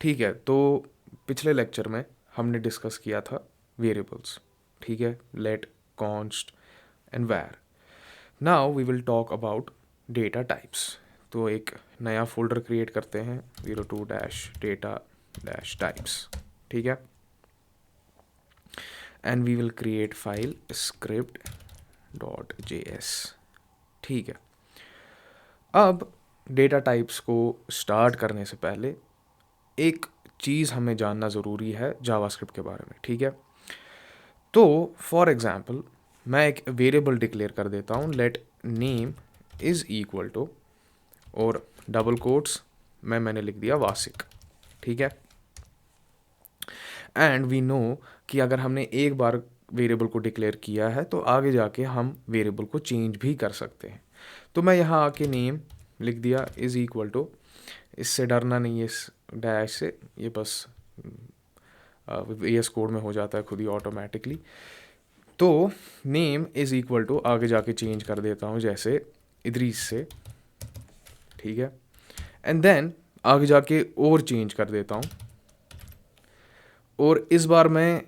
ठीक है, तो पिछले लेक्चर में हमने डिस्कस किया था वेरिएबल्स, ठीक है, let, const and var. Now we will talk about data types. तो एक नया फोल्डर क्रिएट करते हैं 02-data-types, ठीक है, and we will create file script.js, ठीक है। अब डेटा टाइप्स को स्टार्ट करने से पहले एक चीज़ हमें जानना ज़रूरी है जावास्क्रिप्ट के बारे में, ठीक है। तो फॉर एग्ज़ाम्पल मैं एक वेरिएबल डिक्लेयर कर देता हूँ, let name is equal to, और डबल कोट्स में मैंने लिख दिया वासिक, ठीक है। एंड वी नो कि अगर हमने एक बार वेरिएबल को डिक्लेयर किया है तो आगे जाके हम वेरिएबल को चेंज भी कर सकते हैं। तो मैं यहाँ आके नेम लिख दिया इज़ इक्वल टू, इससे डरना नहीं है इस डैश से, ये बस VS कोड में हो जाता है खुद ही ऑटोमेटिकली। तो नेम इज़ इक्वल टू आगे जाके चेंज कर देता हूँ जैसे इदरीस से, ठीक है। एंड देन आगे जाके और चेंज कर देता हूँ, और इस बार मैं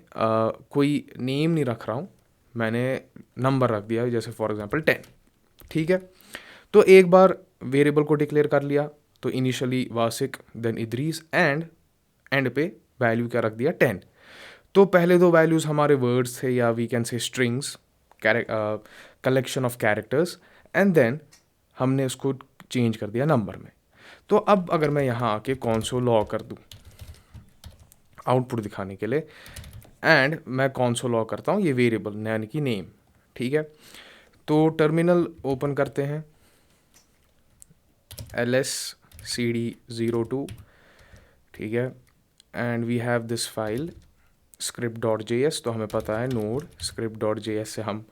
कोई नेम नहीं रख रहा हूँ, मैंने नंबर रख दिया जैसे फॉर एग्जांपल 10, ठीक है। तो एक बार वेरिएबल को डिक्लेयर कर लिया, तो initially Wasiq then Idris end पे वैल्यू क्या रख दिया 10। तो पहले दो वैल्यूज़ हमारे वर्ड्स थे या we can say strings, collection of characters, and then हमने उसको चेंज कर दिया नंबर में। तो अब अगर मैं यहाँ आके कॉन्सोल लॉग कर दूँ आउटपुट दिखाने के लिए, एंड मैं कॉन्सोल लॉग करता हूँ ये वेरिएबल यानी कि नेम, ठीक है। तो टर्मिनल ओपन करते हैं, lscd02, ठीक है, and we have this file script.js। तो हमें पता है नोड script.js से हम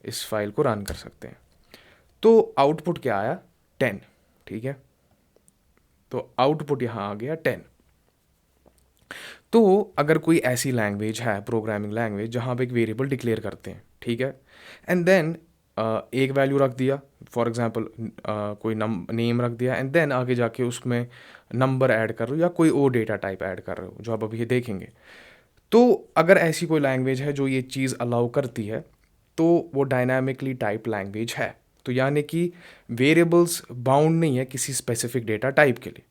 इस फाइल को रन कर सकते हैं। तो आउटपुट क्या आया 10, ठीक है। तो आउटपुट यहाँ आ गया 10। तो अगर कोई ऐसी लैंग्वेज है, प्रोग्रामिंग लैंग्वेज, जहाँ पे एक वेरिएबल डिक्लेयर करते हैं, ठीक है, एंड देन एक वैल्यू रख दिया, फॉर एग्जांपल कोई नेम रख दिया, एंड देन आगे जाके उसमें नंबर ऐड कर रहे हो या कोई और डेटा टाइप ऐड कर रहे हो जो आप अभी देखेंगे। तो अगर ऐसी कोई लैंग्वेज है जो ये चीज़ अलाउ करती है तो वो डायनामिकली टाइप लैंग्वेज है। तो यानी कि वेरिएबल्स बाउंड नहीं है किसी स्पेसिफिक डेटा टाइप के लिए।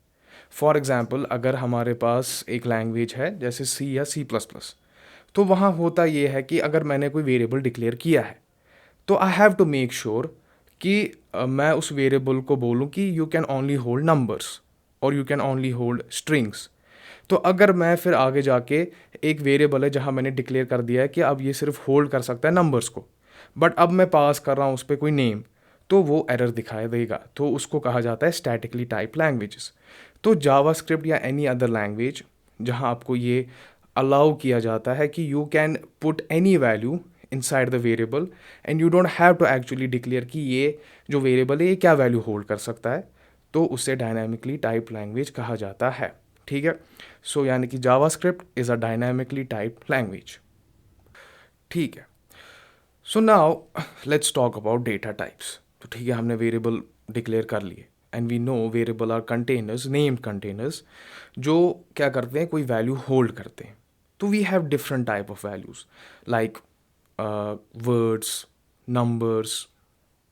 फॉर एग्जांपल अगर हमारे पास एक लैंग्वेज है जैसे सी या C++, तो वहाँ होता ये है कि अगर मैंने कोई वेरिएबल डिक्लेयर किया है तो I have to make sure कि मैं उस वेरिएबल को बोलूँ कि you can only hold numbers और you can only hold strings. तो अगर मैं फिर आगे जाके एक वेरिएबल है जहाँ मैंने डिक्लेयर कर दिया है कि अब ये सिर्फ होल्ड कर सकता है नंबर्स को, बट अब मैं पास कर रहा हूँ उस पर कोई नेम, तो वो एरर दिखाई देगा। तो उसको कहा जाता है स्टैटिकली टाइप लैंग्वेजेस। तो जावास्क्रिप्ट या एनी अदर लैंग्वेज जहाँ आपको ये अलाउ किया जाता है कि you can put any value inside the variable and you don't have to actually declare कि ये जो वेरिएबल है ये क्या वैल्यू होल्ड कर सकता है, तो उसे डायनामिकली टाइप लैंग्वेज कहा जाता है, ठीक है। सो यानी कि JavaScript is a dynamically type language, ठीक है। So now let's talk about data types. तो ठीक है, हमने वेरिएबल डिक्लेयर कर लिए and we know variable are containers, named containers, जो क्या करते हैं कोई वैल्यू होल्ड करते हैं। तो we have different type of values like words, numbers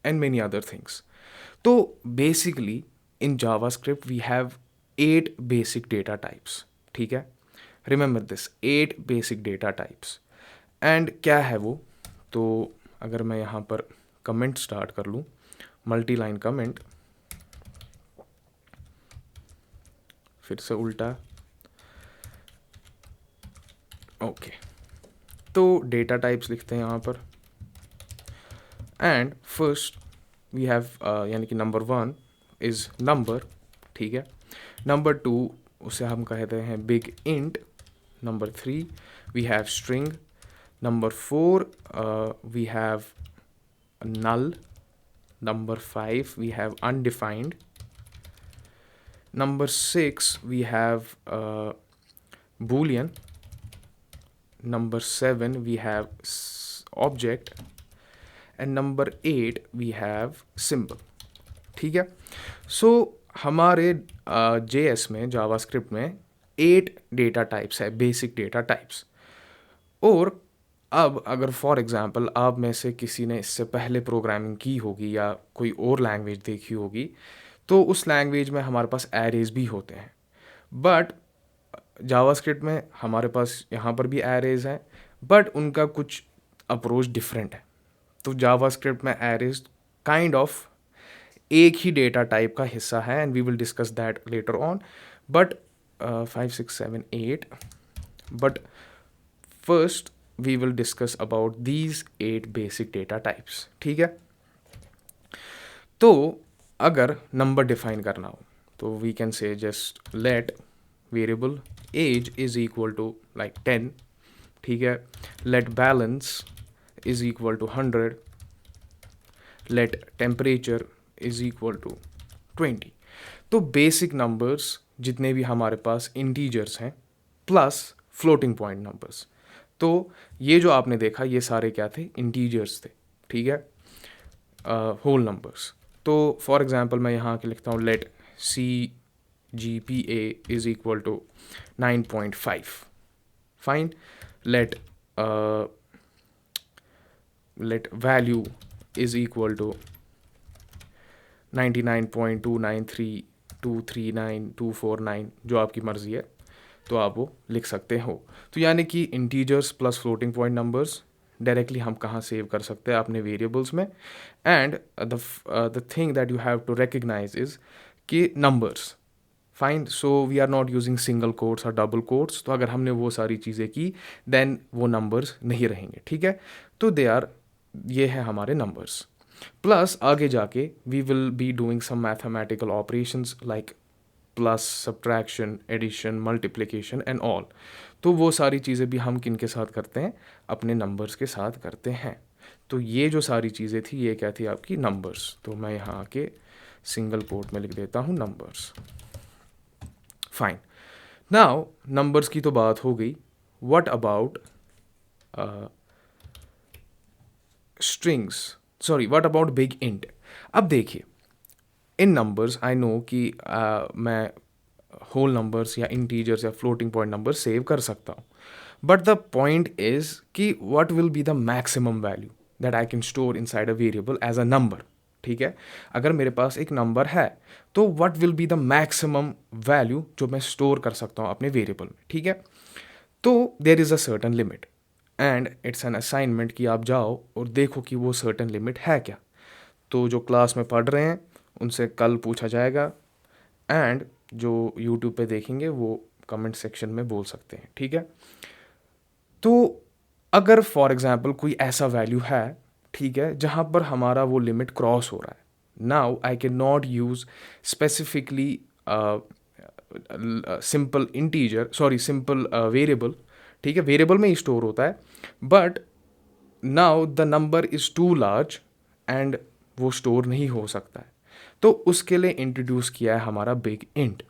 and many other things. तो basically in JavaScript we have 8 basic data types, ठीक है। Remember this 8 basic data types. And क्या है वो, तो अगर मैं यहाँ पर कमेंट स्टार्ट कर लूँ, मल्टी लाइन कमेंट, फिर से उल्टा, ओके। तो डेटा टाइप्स लिखते हैं यहाँ पर, एंड फर्स्ट वी हैव यानी कि नंबर 1 इज़ नंबर, ठीक है। नंबर 2 उसे हम कहते हैं big int. Number 3 we have string. Number 4 we have null. Number 5 we have undefined. Number 6 we have boolean. Number 7 we have object, and number 8 we have symbol, ठीक है। सो हमारे JS में, जावास्क्रिप्ट में 8 डेटा टाइप्स है, basic data types. और अब अगर for example आप में से किसी ने इससे पहले प्रोग्रामिंग की होगी या कोई और लैंग्वेज देखी होगी, तो उस लैंग्वेज में हमारे पास एरेज भी होते हैं। बट जावास्क्रिप्ट में हमारे पास यहाँ पर भी एरेज हैं, बट उनका कुछ अप्रोच डिफरेंट है। तो जावास्क्रिप्ट में एरेज काइंड ऑफ एक ही डेटा टाइप का हिस्सा है, and we will discuss that later on. But 5 6 7 8, but first we will discuss about these 8 basic data types. ठीक है, तो अगर नंबर डिफाइन करना हो तो we can say just let variable age is equal to like 10। ठीक है, let balance is equal to 100, let temperature is equal to 20। तो बेसिक नंबर्स जितने भी हमारे पास इंटीजर्स हैं प्लस फ्लोटिंग पॉइंट नंबर्स। तो ये जो आपने देखा ये सारे क्या थे, इंटीजर्स थे। ठीक है, होल नंबर्स। तो फॉर एग्जांपल मैं यहाँ के लिखता हूँ let CGPA is equal to 9.5। Fine, let value is equal to 99.293239 जो आपकी मर्ज़ी है, तो आप वो लिख सकते हो। तो यानी कि integers plus floating point numbers directly हम कहाँ सेव कर सकते हैं, अपने वेरिएबल्स में। And the thing that you have to recognise is कि numbers fine, so we are not using single quotes और डबल कोट्स। तो अगर हमने वो सारी चीज़ें की देन वो नंबर्स नहीं रहेंगे। ठीक है, तो दे आर, ये है हमारे नंबर्स। प्लस आगे जाके we will be doing some mathematical operations like plus, subtraction, addition, multiplication and all. तो वो सारी चीज़ें भी हम किन के साथ करते हैं, अपने नंबर्स के साथ करते हैं। तो ये जो सारी चीज़ें थी ये क्या थी, आपकी नंबर्स। तो मैं यहाँ के सिंगल कोट में लिख देता हूँ नंबर्स। फाइन, नाउ नंबर्स की तो बात हो गई। What about strings, sorry what about big int. अब देखिए, इन नंबर्स आई नो कि मैं होल नंबर्स या इंटीजर्स या फ्लोटिंग पॉइंट नंबर सेव कर सकता हूँ, बट द पॉइंट इज कि what will be the maximum value that I can store inside a variable as a number. ठीक है, अगर मेरे पास एक नंबर है तो what will be the maximum value जो मैं स्टोर कर सकता हूँ अपने वेरिएबल में। ठीक है, तो there is a certain limit and it's an assignment कि आप जाओ और देखो कि वो सर्टन लिमिट है क्या। तो जो क्लास में पढ़ रहे हैं उनसे कल पूछा जाएगा, एंड जो यूट्यूब पे देखेंगे वो कमेंट सेक्शन में बोल सकते हैं। ठीक है, तो अगर फॉर एग्जांपल कोई ऐसा वैल्यू है, ठीक है, जहाँ पर हमारा वो लिमिट क्रॉस हो रहा है, now I can not use specifically simple integer, sorry simple variable. ठीक है, वेरिएबल में ही स्टोर होता है, but now the number is too large and वो स्टोर नहीं हो सकता है। तो उसके लिए इंट्रोड्यूस किया है हमारा बिग इंट।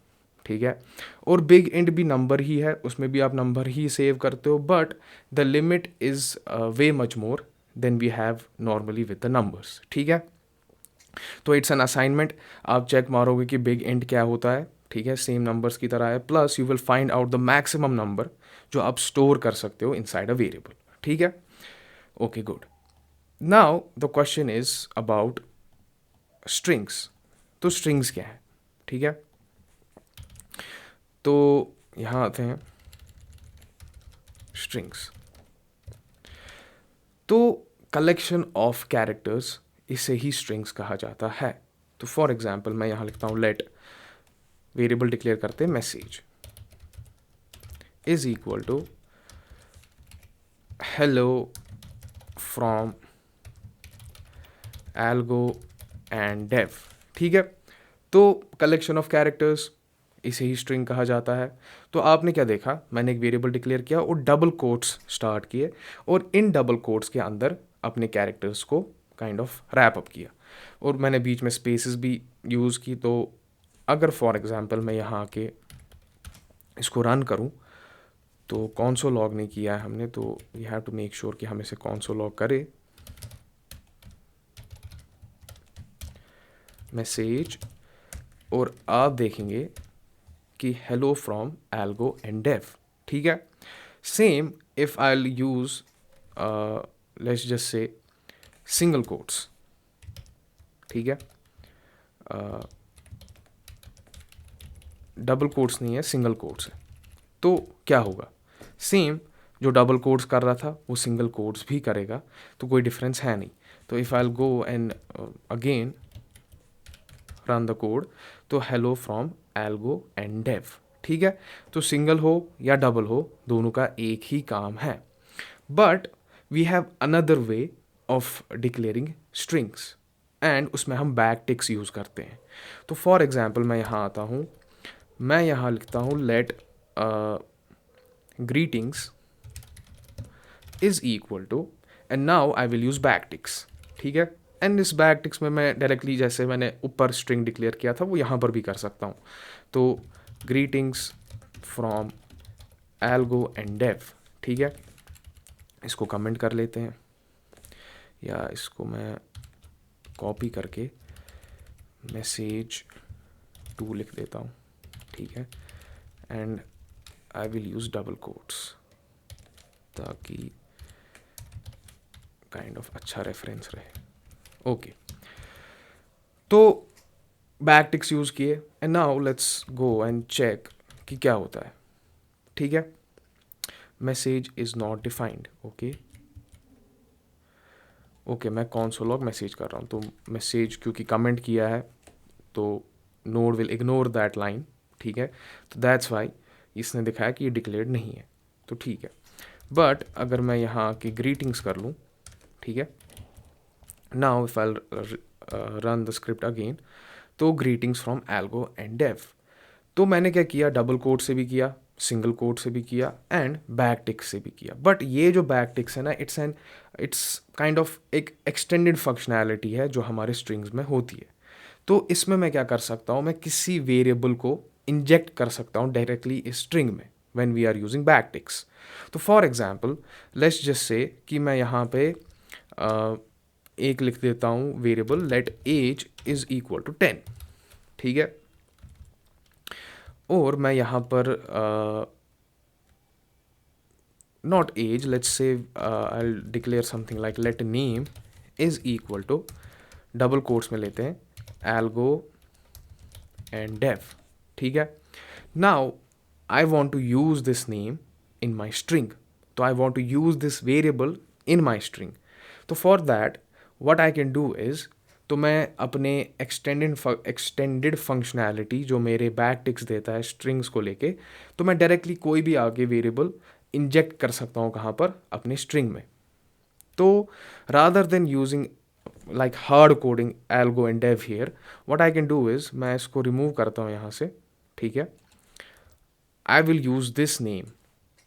ठीक है, और बिग इंट भी नंबर ही है, उसमें भी आप नंबर ही सेव करते हो, but the limit is way much more than we have normally with the numbers. ठीक है, तो इट्स एन असाइनमेंट, आप चेक मारोगे कि बिग इंट क्या होता है। ठीक है, सेम नंबर्स की तरह है, plus you will find out the maximum number जो आप स्टोर कर सकते हो इनसाइड अ वेरिएबल। ठीक है, okay good. Now the question is about strings. तो स्ट्रिंग्स क्या है? ठीक है, तो यहाँ आते हैं स्ट्रिंग्स। तो कलेक्शन ऑफ कैरेक्टर्स, इसे ही स्ट्रिंग्स कहा जाता है। तो फॉर एग्जाम्पल मैं यहाँ लिखता हूँ लेट वेरिएबल डिक्लेयर करते हैं message is equal to hello from algo and Dave. ठीक है, तो कलेक्शन ऑफ कैरेक्टर्स, इसे ही स्ट्रिंग कहा जाता है। तो आपने क्या देखा, मैंने एक वेरिएबल डिक्लेयर किया और डबल कोट्स स्टार्ट किए, और इन डबल कोट्स के अंदर अपने कैरेक्टर्स को काइंड ऑफ रैप अप किया, और मैंने बीच में स्पेसेस भी यूज़ की। तो अगर फॉर एग्जांपल मैं यहाँ आके इसको रन करूँ, तो कौनसोल लॉग नहीं किया है हमने, तो we have to make sure कि हम इसे कौनसोल लॉग करें। मैसेज, और आप देखेंगे कि hello from algo and dev, ठीक है. Same if I'll use let's just say single quotes, ठीक है. डबल कोट्स नहीं है, सिंगल कोट्स है. तो क्या होगा, सेम जो डबल कोट्स कर रहा था वो सिंगल कोट्स भी करेगा, तो कोई डिफरेंस है नहीं. तो if I will go and again run the code, तो hello from algo and Dave, ठीक है. तो सिंगल हो या डबल हो, दोनों का एक ही काम है. But we have another way of declaring strings, and उसमें हम बैक टिक्स यूज़ करते हैं. तो फॉर एग्जाम्पल मैं यहाँ आता हूँ, मैं यहाँ लिखता हूँ let greetings is equal to, and now I will use back ticks, ठीक है. एंड इस बैक टिक्स में मैं डायरेक्टली जैसे मैंने ऊपर स्ट्रिंग डिक्लेयर किया था वो यहाँ पर भी कर सकता हूँ. तो greetings from algo and Dave, ठीक है. इसको कमेंट कर लेते हैं, या इसको मैं कॉपी करके मैसेज 2 लिख देता हूँ, ठीक है. And I will use double quotes ताकि काइंड ऑफ अच्छा रेफरेंस रहे. ओके, तो बैक टिक्स यूज़ किए, and now let's go and check कि क्या होता है, ठीक है. Message is not defined. Okay, मैं console log मैसेज कर रहा हूँ, तो मैसेज क्योंकि कमेंट किया है तो node will ignore that line, ठीक है. तो दैट्स वाई इसने दिखाया कि ये डिक्लेयर्ड नहीं है, तो ठीक है. बट अगर मैं यहाँ की ग्रीटिंग्स कर लूँ, ठीक है. Now if I run the script again, तो greetings from algo and dev. तो मैंने क्या किया, डबल कोट से भी किया, सिंगल कोट से भी किया, एंड बैक टिक्स से भी किया. बट ये जो बैक टिक्स है ना, इट्स काइंड ऑफ एक एक्सटेंडेड फंक्शनैलिटी है जो हमारे स्ट्रिंग्स में होती है. तो इसमें मैं क्या कर सकता हूँ, मैं किसी वेरिएबल को इंजेक्ट कर सकता हूँ डायरेक्टली इस स्ट्रिंग में when we are using back ticks. तो for example let's just say कि मैं यहाँ पे एक लिख देता हूँ variable let age is equal to 10, ठीक है. और मैं यहाँ पर not age, let's say I declare something like let name is equal to, double quotes में लेते हैं, एल्गो एंड डेव, ठीक है. Now I want to use this name in my string, तो I want to use this variable in my string. तो for that what I can do is, तो मैं अपने एक्सटेंडेड फंक्शनैलिटी जो मेरे back ticks देता है स्ट्रिंग्स को लेके, तो मैं डायरेक्टली कोई भी आगे वेरिएबल इंजेक्ट कर सकता हूँ कहाँ पर, अपने स्ट्रिंग में. तो rather than using like hard coding Algo and Dev here, what I can do is, मैं इसको रिमूव करता हूँ यहाँ से, ठीक है. I will use this name.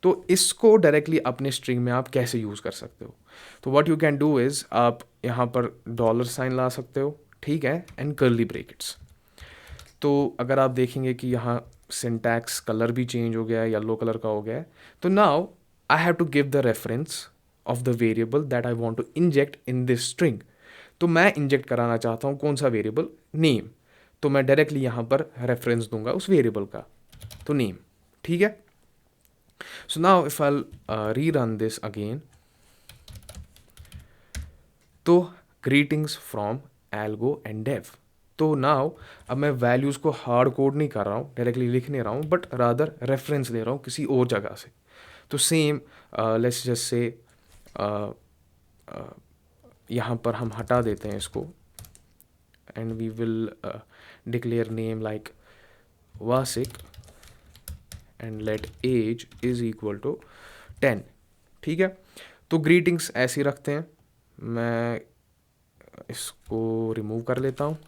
तो इसको डायरेक्टली अपने स्ट्रिंग में आप कैसे यूज़ कर सकते हो, तो what you can do is, आप यहाँ पर डॉलर साइन ला सकते हो, ठीक है, एंड कर्ली ब्रैकेट्स. तो अगर आप देखेंगे कि यहाँ सिंटैक्स कलर भी चेंज हो गया है, येलो कलर का हो गया है. तो now I have to give the reference of the variable that I want to inject in this string. तो मैं इंजेक्ट कराना चाहता हूँ कौन सा वेरिएबल, नेम. तो मैं डायरेक्टली यहाँ पर रेफरेंस दूंगा उस वेरिएबल का, तो नेम, ठीक है. So now if I'll rerun this again, तो greetings from algo and dev. तो नाउ अब मैं वैल्यूज़ को हार्ड कोड नहीं कर रहा हूँ, डायरेक्टली लिख नहीं रहा हूँ, बट रादर रेफरेंस दे रहा हूँ किसी और जगह से. तो सेम लेट्स जस्ट से यहाँ पर हम हटा देते हैं इसको, and we will declare name like Wasiq and let age is equal to 10, ठीक है. तो ग्रीटिंग्स ऐसे ही रखते हैं, मैं इसको रिमूव कर लेता हूँ,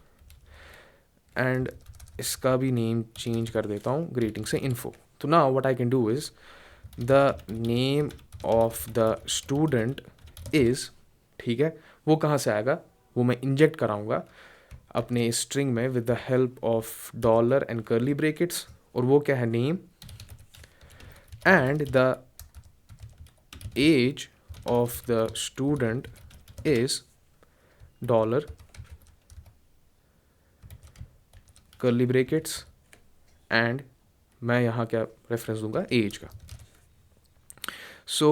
एंड इसका भी नेम चेंज कर देता हूँ ग्रीटिंग से इन्फो. तो now what I can do is, the name of the student is, ठीक है, वो कहाँ से आएगा, वो मैं इंजेक्ट कराऊंगा अपने स्ट्रिंग में with the help of dollar and curly brackets, और वो क्या है, name, and the age of the student is dollar curly brackets and मैं यहाँ क्या रेफरेंस दूंगा, एज का। सो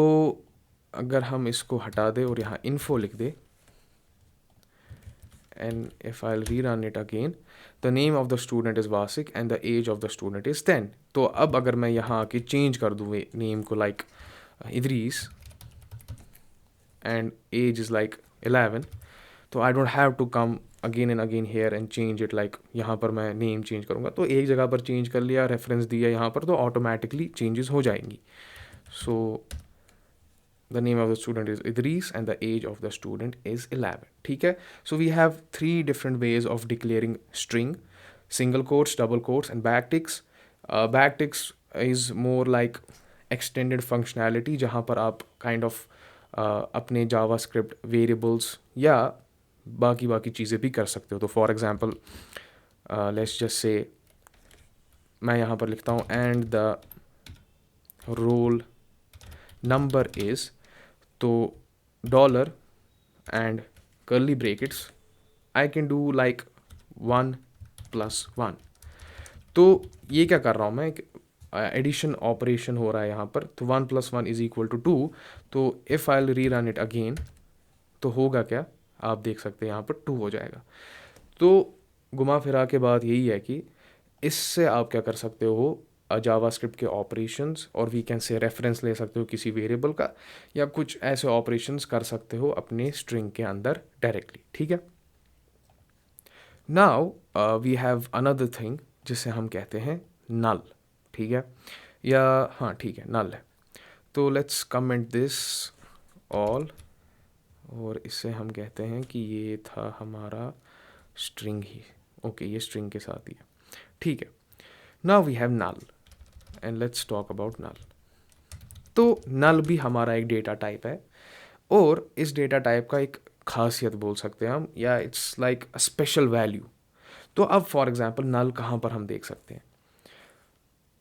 अगर हम इसको हटा दें और यहाँ इन्फो लिख दे, and if I rerun it again, the name of the student is Wasiq and the age of the student is 10। तो अब अगर मैं यहाँ आके चेंज कर दूँ नेम को like Idris and age is like 11, तो I don't have to come again and again here and change it, like यहाँ पर मैं नेम चेंज करूँगा तो एक जगह पर चेंज कर लिया, रेफरेंस दिया यहाँ पर, तो ऑटोमेटिकली चेंजेस हो जाएंगी। So the name of the student is Idris and the age of the student is 11, ठीक है। So we have 3 different ways of declaring string, single quotes, double quotes and backticks. Backticks is more like extended functionality, जहाँ पर आप kind of अपने JavaScript variables या बाकी चीज़ें भी कर सकते हो। तो for example let's just say मैं यहाँ पर लिखता हूँ and the roll number is, तो dollar and curly brackets, I can do like 1+1। तो ये क्या कर रहा हूँ मैं, एक एडिशन ऑपरेशन हो रहा है यहाँ पर, तो 1+1 इज इक्वल टू 2। तो if I rerun it again तो होगा क्या, आप देख सकते हैं यहाँ पर 2 हो जाएगा। तो घुमा फिरा के बात यही है कि इससे आप क्या कर सकते हो, जावास्क्रिप्ट के ऑपरेशंस, और वी कैन से रेफरेंस ले सकते हो किसी वेरिएबल का, या कुछ ऐसे ऑपरेशंस कर सकते हो अपने स्ट्रिंग के अंदर डायरेक्टली, ठीक है। Now we have another thing जिसे हम कहते हैं नल, ठीक है, या हाँ ठीक है, नल है। तो लेट्स कमेंट दिस ऑल, और इससे हम कहते हैं कि ये था हमारा स्ट्रिंग ही, ओके ये स्ट्रिंग के साथ ही है, ठीक है। Now we have null and let's talk about null. तो नल भी हमारा एक डेटा टाइप है, और इस डेटा टाइप का एक खासियत बोल सकते हैं हम, या it's like a special value. तो अब फॉर एग्जांपल नल कहाँ पर हम देख सकते हैं,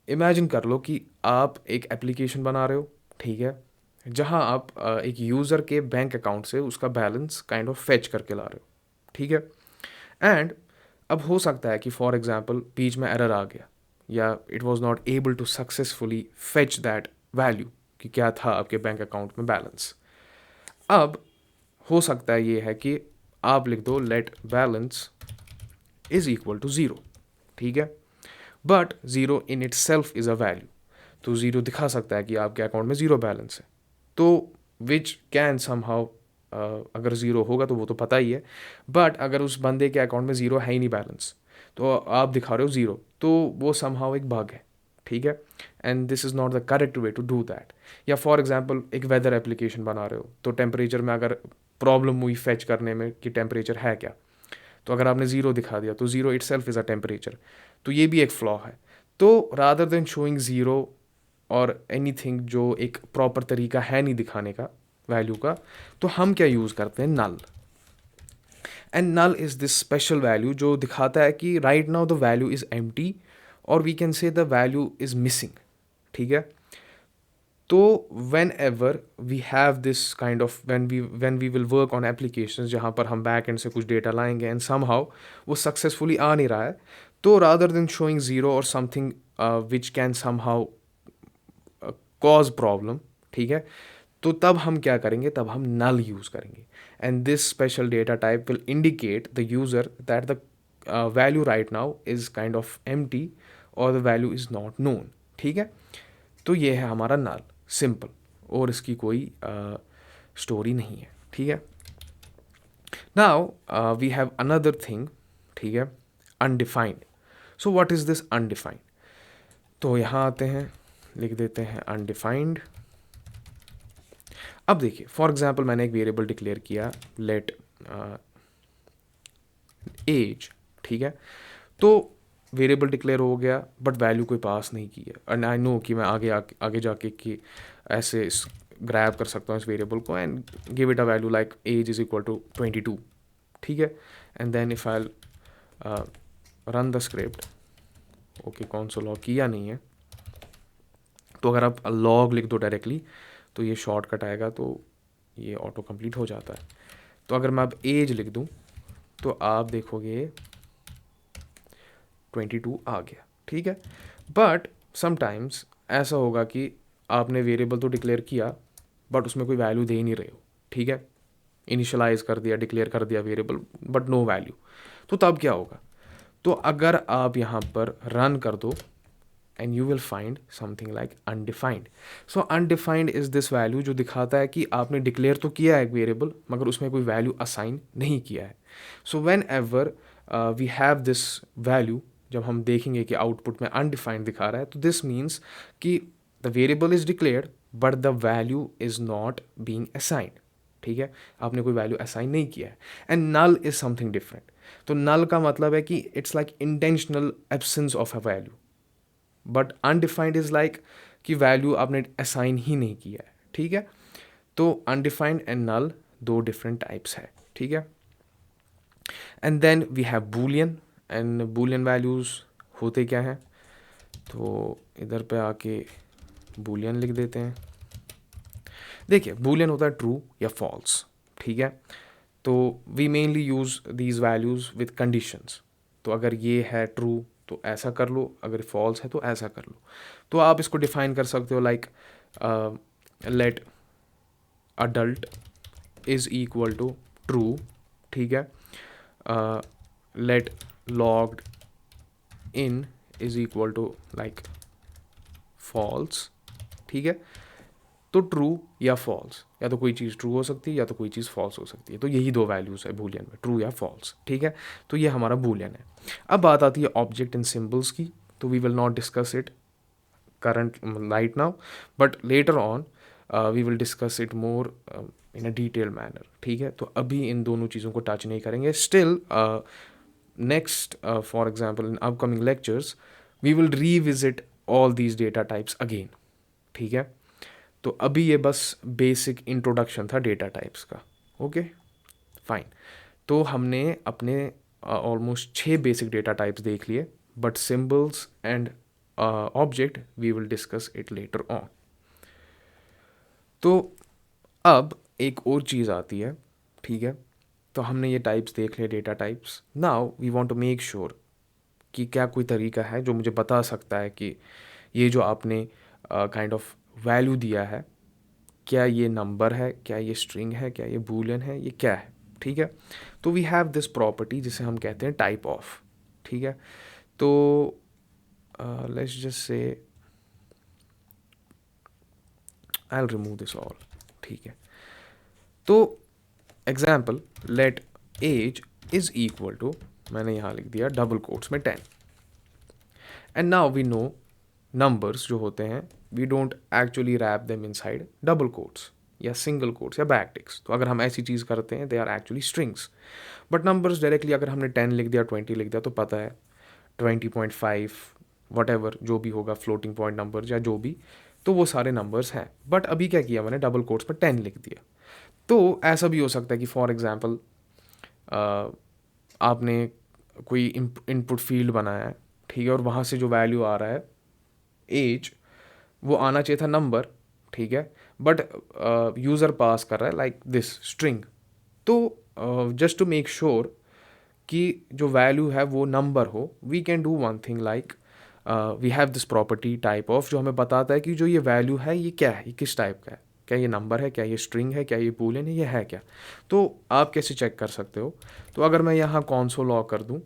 इमेजिन कर लो कि आप एक एप्लीकेशन बना रहे हो, ठीक है, जहाँ आप एक यूज़र के बैंक अकाउंट से उसका बैलेंस काइंड ऑफ फेच करके ला रहे हो, ठीक है। एंड अब हो सकता है कि फॉर एग्जांपल बीच में एरर आ गया, या it was not able to successfully fetch that value कि क्या था आपके बैंक अकाउंट में बैलेंस। अब हो सकता है ये है कि आप लिख दो let balance is equal to 0, ठीक है, but 0 in itself is a value. तो 0 दिखा सकता है कि आपके अकाउंट में 0 बैलेंस है, तो विच कैन समहाउ, अगर 0 होगा तो वो तो पता ही है, बट अगर उस बंदे के अकाउंट में 0 है ही नहीं बैलेंस, तो आप दिखा रहे हो 0, तो वो समहाउ एक बग है, ठीक है, and this is not the correct way to do that. या फॉर एग्जांपल एक वेदर एप्लीकेशन बना रहे हो, तो टेम्परेचर में अगर प्रॉब्लम हुई फेच करने में कि टेम्परेचर है क्या, तो अगर आपने 0 दिखा दिया तो 0 it self is a temperature, तो ये भी एक फ्लॉ है। तो रादर देन शोइंग 0 और एनीथिंग जो एक प्रॉपर तरीका है नहीं दिखाने का वैल्यू का, तो हम क्या यूज़ करते हैं, null. And null is this special value जो दिखाता है कि right now the value is empty, और we can say the value is missing, ठीक है। तो whenever we have this kind of when we will work on applications जहाँ पर हम बैक एंड से कुछ डेटा लाएंगे एंड somehow वो सक्सेसफुली आ नहीं रहा है, तो रादर देन शोइंग 0 और something which can somehow cause problem, ठीक है, तो तब हम क्या करेंगे, तब हम नल यूज़ करेंगे, and this special data type will indicate the user that the value right now is kind of empty और the value is not known, ठीक है। तो ये है हमारा नल, सिंपल, और इसकी कोई स्टोरी नहीं है, ठीक है। Now we have another thing, ठीक है, undefined. So what is this undefined, तो यहाँ आते हैं, लिख देते हैं अनडिफाइंड। अब देखिए फॉर एग्जांपल मैंने एक वेरिएबल डिक्लेयर किया लेट एज, ठीक है, तो वेरिएबल डिक्लेयर हो गया बट वैल्यू कोई पास नहीं की है, एंड आई नो कि मैं आगे जाके कि ऐसे ग्रैब कर सकता हूँ इस वेरिएबल को and give it a value like age is equal to 22, ठीक है, and then if I run the script, okay console log किया नहीं है, तो अगर आप लॉग लिख दो डायरेक्टली तो ये शॉर्टकट आएगा, तो ये ऑटो कंप्लीट हो जाता है। तो अगर मैं अब एज लिख दूँ तो आप देखोगे 22 आ गया, ठीक है, बट समटाइम्स ऐसा होगा कि आपने वेरिएबल तो डिक्लेयर किया बट उसमें कोई वैल्यू दे ही नहीं रहे हो, ठीक है, इनिशियलाइज कर दिया, डिक्लेयर कर दिया वेरिएबल बट नो वैल्यू, तो तब क्या होगा? तो अगर आप यहाँ पर रन कर दो and you will find something like undefined. So undefined is this value जो दिखाता है कि आपने डिक्लेयर तो किया है एक वेरिएबल मगर उसमें कोई वैल्यू असाइन नहीं किया है. So whenever we have this value, जब हम देखेंगे कि आउटपुट में अनडिफाइंड दिखा रहा है, तो दिस मीन्स कि the variable is declared but the value is not being assigned. ठीक है, आपने कोई वैल्यू असाइन नहीं किया है. And null is something different. तो नल का मतलब है कि it's like intentional absence of a value, but undefined is like कि वैल्यू आपने असाइन ही नहीं किया है. ठीक है, तो अनडिफाइंड एंड नल दो डिफरेंट टाइप्स है. ठीक है, and then we have boolean. And boolean values होते क्या हैं? तो इधर पे आके बूलियन लिख देते हैं. देखिए, बूलियन होता है ट्रू या फॉल्स. ठीक है, तो we mainly use these values with conditions. तो अगर ये है ट्रू तो ऐसा कर लो, अगर फॉल्स है तो ऐसा कर लो. तो आप इसको डिफाइन कर सकते हो like let adult is equal to true. ठीक है, let logged in is equal to like false. ठीक है, तो ट्रू या फॉल्स, या तो कोई चीज़ ट्रू हो सकती है या तो कोई चीज़ फॉल्स हो सकती है. तो यही दो वैल्यूज़ है बूलियन में, ट्रू या फॉल्स. ठीक है, तो ये हमारा बूलियन है. अब बात आती है ऑब्जेक्ट एंड सिंबल्स की. तो we will not discuss it current right now, but later on we will discuss it more in a detailed manner. ठीक है, तो अभी इन दोनों चीज़ों को टच नहीं करेंगे. Still next for example in upcoming lectures we will revisit all these data types again. ठीक है, तो अभी ये बस बेसिक इंट्रोडक्शन था डेटा टाइप्स का. Okay fine. तो हमने अपने ऑलमोस्ट 6 बेसिक डेटा टाइप्स देख लिए, but symbols and object we will discuss it later on. तो अब एक और चीज़ आती है. ठीक है, तो हमने ये टाइप्स देख लिए, data types. Now we want to make sure कि क्या कोई तरीका है जो मुझे बता सकता है कि ये जो आपने काइंड ऑफ वैल्यू दिया है, क्या ये नंबर है, क्या ये स्ट्रिंग है, क्या ये बूलियन है, ये क्या है. ठीक है, तो वी हैव दिस प्रॉपर्टी जिसे हम कहते हैं टाइप ऑफ. ठीक है, तो let's just say I will remove this all. ठीक है, तो example let age is equal to, मैंने यहाँ लिख दिया डबल कोट्स में 10. And now we know numbers जो होते हैं we don't actually wrap them inside double quotes या सिंगल कोट्स या बैकटिक्स. तो अगर हम ऐसी चीज़ करते हैं they are actually strings. But numbers directly अगर हमने 10 लिख दिया, 20 लिख दिया, तो पता है 20.5 वट एवर जो भी होगा, फ्लोटिंग पॉइंट नंबर या जो भी, तो वो सारे नंबर्स हैं. बट अभी क्या किया मैंने, डबल कोट्स में 10 लिख दिया. तो ऐसा भी हो सकता है कि फॉर एग्जांपल आपने कोई इनपुट फील्ड बनाया है. ठीक है, और वहाँ से जो वैल्यू आ रहा है एज, वो आना चाहिए था नंबर. ठीक है, बट यूज़र पास कर रहा है लाइक दिस स्ट्रिंग. तो जस्ट टू मेक श्योर कि जो वैल्यू है वो नंबर हो, we can do one thing like we have this property type of जो हमें बताता है कि जो ये वैल्यू है ये क्या है, ये किस टाइप का है, क्या ये नंबर है, क्या ये स्ट्रिंग है, क्या ये बूलियन है, ये है क्या. तो आप कैसे चेक कर सकते हो? तो अगर मैं यहाँ console लॉग कर दूँ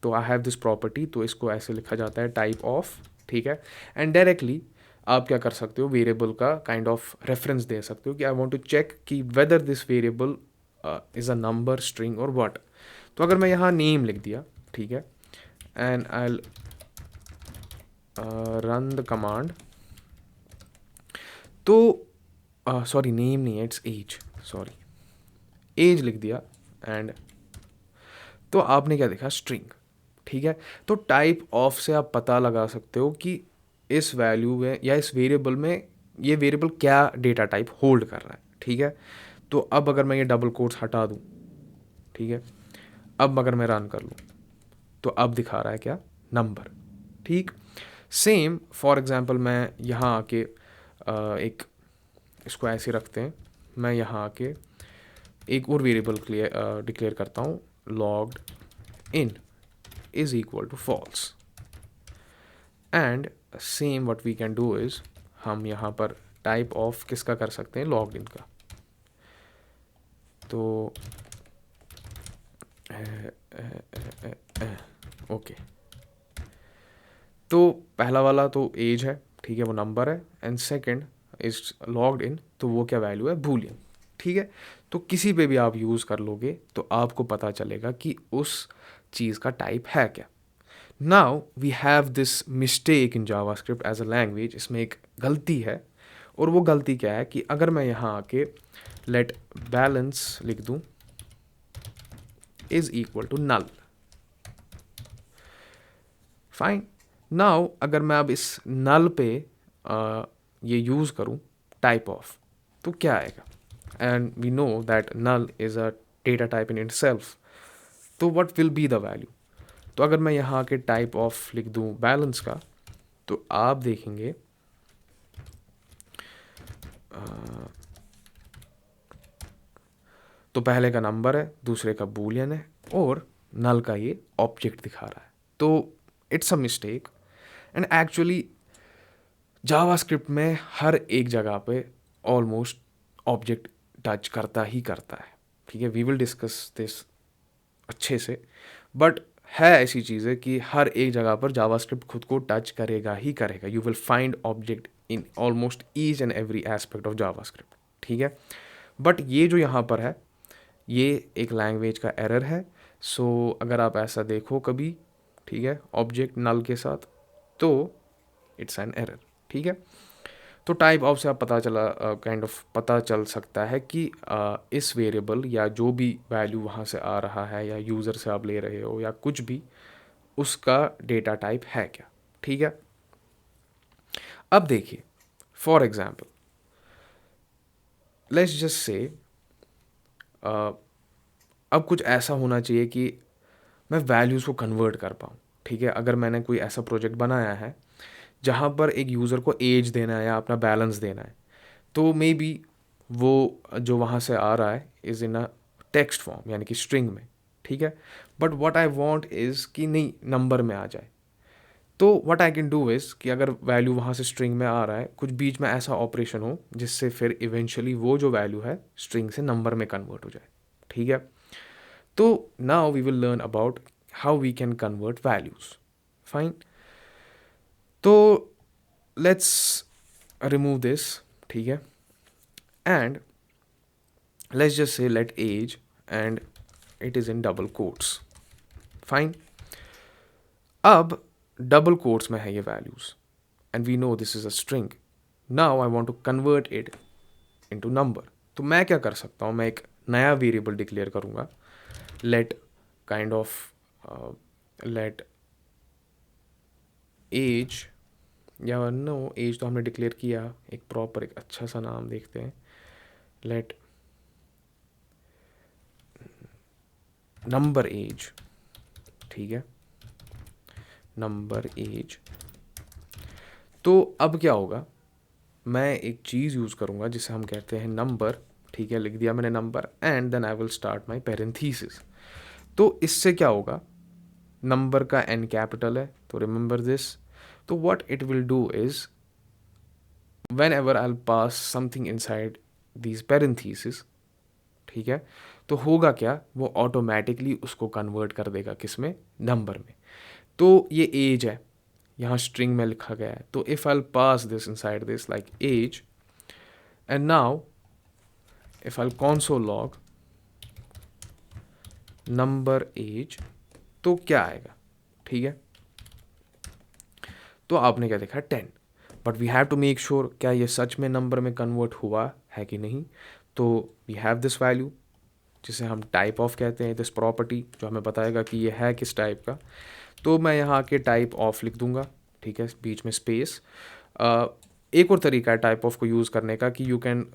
तो आई हैव दिस प्रॉपर्टी, तो इसको ऐसे लिखा जाता है टाइप ऑफ. ठीक है, एंड डायरेक्टली आप क्या कर सकते हो, वेरिएबल का काइंड ऑफ रेफरेंस दे सकते हो कि आई वांट टू चेक कि whether this variable is a number, string और व्हाट. तो अगर मैं यहाँ नेम लिख दिया, ठीक है, and I run the command, तो सॉरी नेम नहीं है, इट्स एज, सॉरी एज लिख दिया. एंड तो आपने क्या देखा, स्ट्रिंग. ठीक है, तो टाइप ऑफ से आप पता लगा सकते हो कि इस वैल्यू में या इस वेरिएबल में ये वेरिएबल क्या डेटा टाइप होल्ड कर रहा है. ठीक है, तो अब अगर मैं ये डबल कोट्स हटा दूँ, ठीक है, अब अगर मैं रन कर लूँ तो अब दिखा रहा है क्या, नंबर. ठीक, सेम फॉर एग्जांपल मैं यहाँ आके एक इसको ऐसे रखते हैं, मैं यहाँ आके एक और वेरिएबल डिक्लेयर करता हूँ, logged in is equal to false. And same what we can do is हम यहाँ पर टाइप ऑफ किसका कर सकते हैं, लॉग्ड इन का। तो ओके, तो पहला वाला तो एज है, ठीक है, वो नंबर है, and second is logged in, तो वो क्या वैल्यू है, बूलियन, ठीक है। तो किसी पे भी आप यूज़ कर लोगे तो आपको पता चलेगा कि उस चीज़ का टाइप है क्या। Now we have this mistake in JavaScript as a language, इसमें एक गलती है, और वो गलती क्या है कि अगर मैं यहाँ आके लेट बैलेंस लिख दूँ is equal to null, fine. Now अगर मैं अब इस नल पे ये यूज़ करूँ टाइप ऑफ, तो क्या आएगा, and we know that null is a data type in itself, तो what will be the value. तो अगर मैं यहाँ के टाइप ऑफ लिख दूँ बैलेंस का, तो आप देखेंगे तो पहले का नंबर है, दूसरे का बूलियन है, और नल का ये ऑब्जेक्ट दिखा रहा है। तो it's a mistake, and actually JavaScript में हर एक जगह पे ऑलमोस्ट ऑब्जेक्ट टच करता ही करता है, ठीक है। वी विल डिस्कस दिस अच्छे से, बट है ऐसी चीज़ें कि हर एक जगह पर जावास्क्रिप्ट खुद को टच करेगा ही करेगा। You will find object in almost each and every aspect of JavaScript, ठीक है। बट ये जो यहाँ पर है ये एक लैंग्वेज का एरर है। सो अगर आप ऐसा देखो कभी, ठीक है, ऑब्जेक्ट नल के साथ, तो इट्स एन एरर, ठीक है। तो टाइप ऑफ से आप पता चला काइंड ऑफ पता चल सकता है कि इस वेरिएबल या जो भी वैल्यू वहाँ से आ रहा है या यूज़र से आप ले रहे हो या कुछ भी, उसका डेटा टाइप है क्या, ठीक है। अब देखिए, फॉर एग्जांपल लेट्स जस्ट से अब कुछ ऐसा होना चाहिए कि मैं वैल्यूज़ को कन्वर्ट कर पाऊँ, ठीक है। अगर मैंने कोई ऐसा प्रोजेक्ट बनाया है जहाँ पर एक यूज़र को एज देना है या अपना बैलेंस देना है, तो मे बी वो जो वहाँ से आ रहा है is in a text form, यानी कि स्ट्रिंग में, ठीक है। But what I want is कि नहीं नंबर में आ जाए। तो what I can do is कि अगर वैल्यू वहाँ से स्ट्रिंग में आ रहा है, कुछ बीच में ऐसा ऑपरेशन हो जिससे फिर इवेंचुअली वो जो वैल्यू है स्ट्रिंग से नंबर में कन्वर्ट हो जाए, ठीक है। तो now we will learn about how we can convert values, fine. तो लेट्स रिमूव दिस, ठीक है, and let's just say let age, and it is in double quotes, fine। अब डबल कोट्स में है ये values, and we know this is a string. Now I want to convert it into number. तो मैं क्या कर सकता हूँ, मैं एक नया वेरिएबल डिक्लेयर करूँगा, let kind of let age, या नो एज तो हमने डिक्लेयर किया, एक प्रॉपर एक अच्छा सा नाम देखते हैं, लेट नंबर एज, ठीक है, नंबर एज। तो अब क्या होगा, मैं एक चीज़ यूज़ करूँगा जिसे हम कहते हैं नंबर, ठीक है, लिख दिया मैंने number, and then I will start my parenthesis. तो इससे क्या होगा, नंबर का एन कैपिटल है, तो रिमेंबर दिस। तो what it will do is when ever I pass something inside these parenthesis, ठीक है, तो होगा क्या, वो ऑटोमेटिकली उसको कन्वर्ट कर देगा किस में, नंबर में। तो ये एज है, यहाँ स्ट्रिंग में लिखा गया है, तो if I pass this inside this like age, and now if I console log number age, तो क्या आएगा, ठीक है। तो आपने क्या देखा, 10। But we have to make sure क्या ये सच में नंबर में कन्वर्ट हुआ है कि नहीं। तो वी हैव दिस वैल्यू जिसे हम टाइप ऑफ कहते हैं, दिस प्रॉपर्टी जो हमें बताएगा कि ये है किस टाइप का। तो मैं यहाँ के टाइप ऑफ लिख दूंगा, ठीक है, बीच में स्पेस। एक और तरीका है टाइप ऑफ को यूज़ करने का कि you can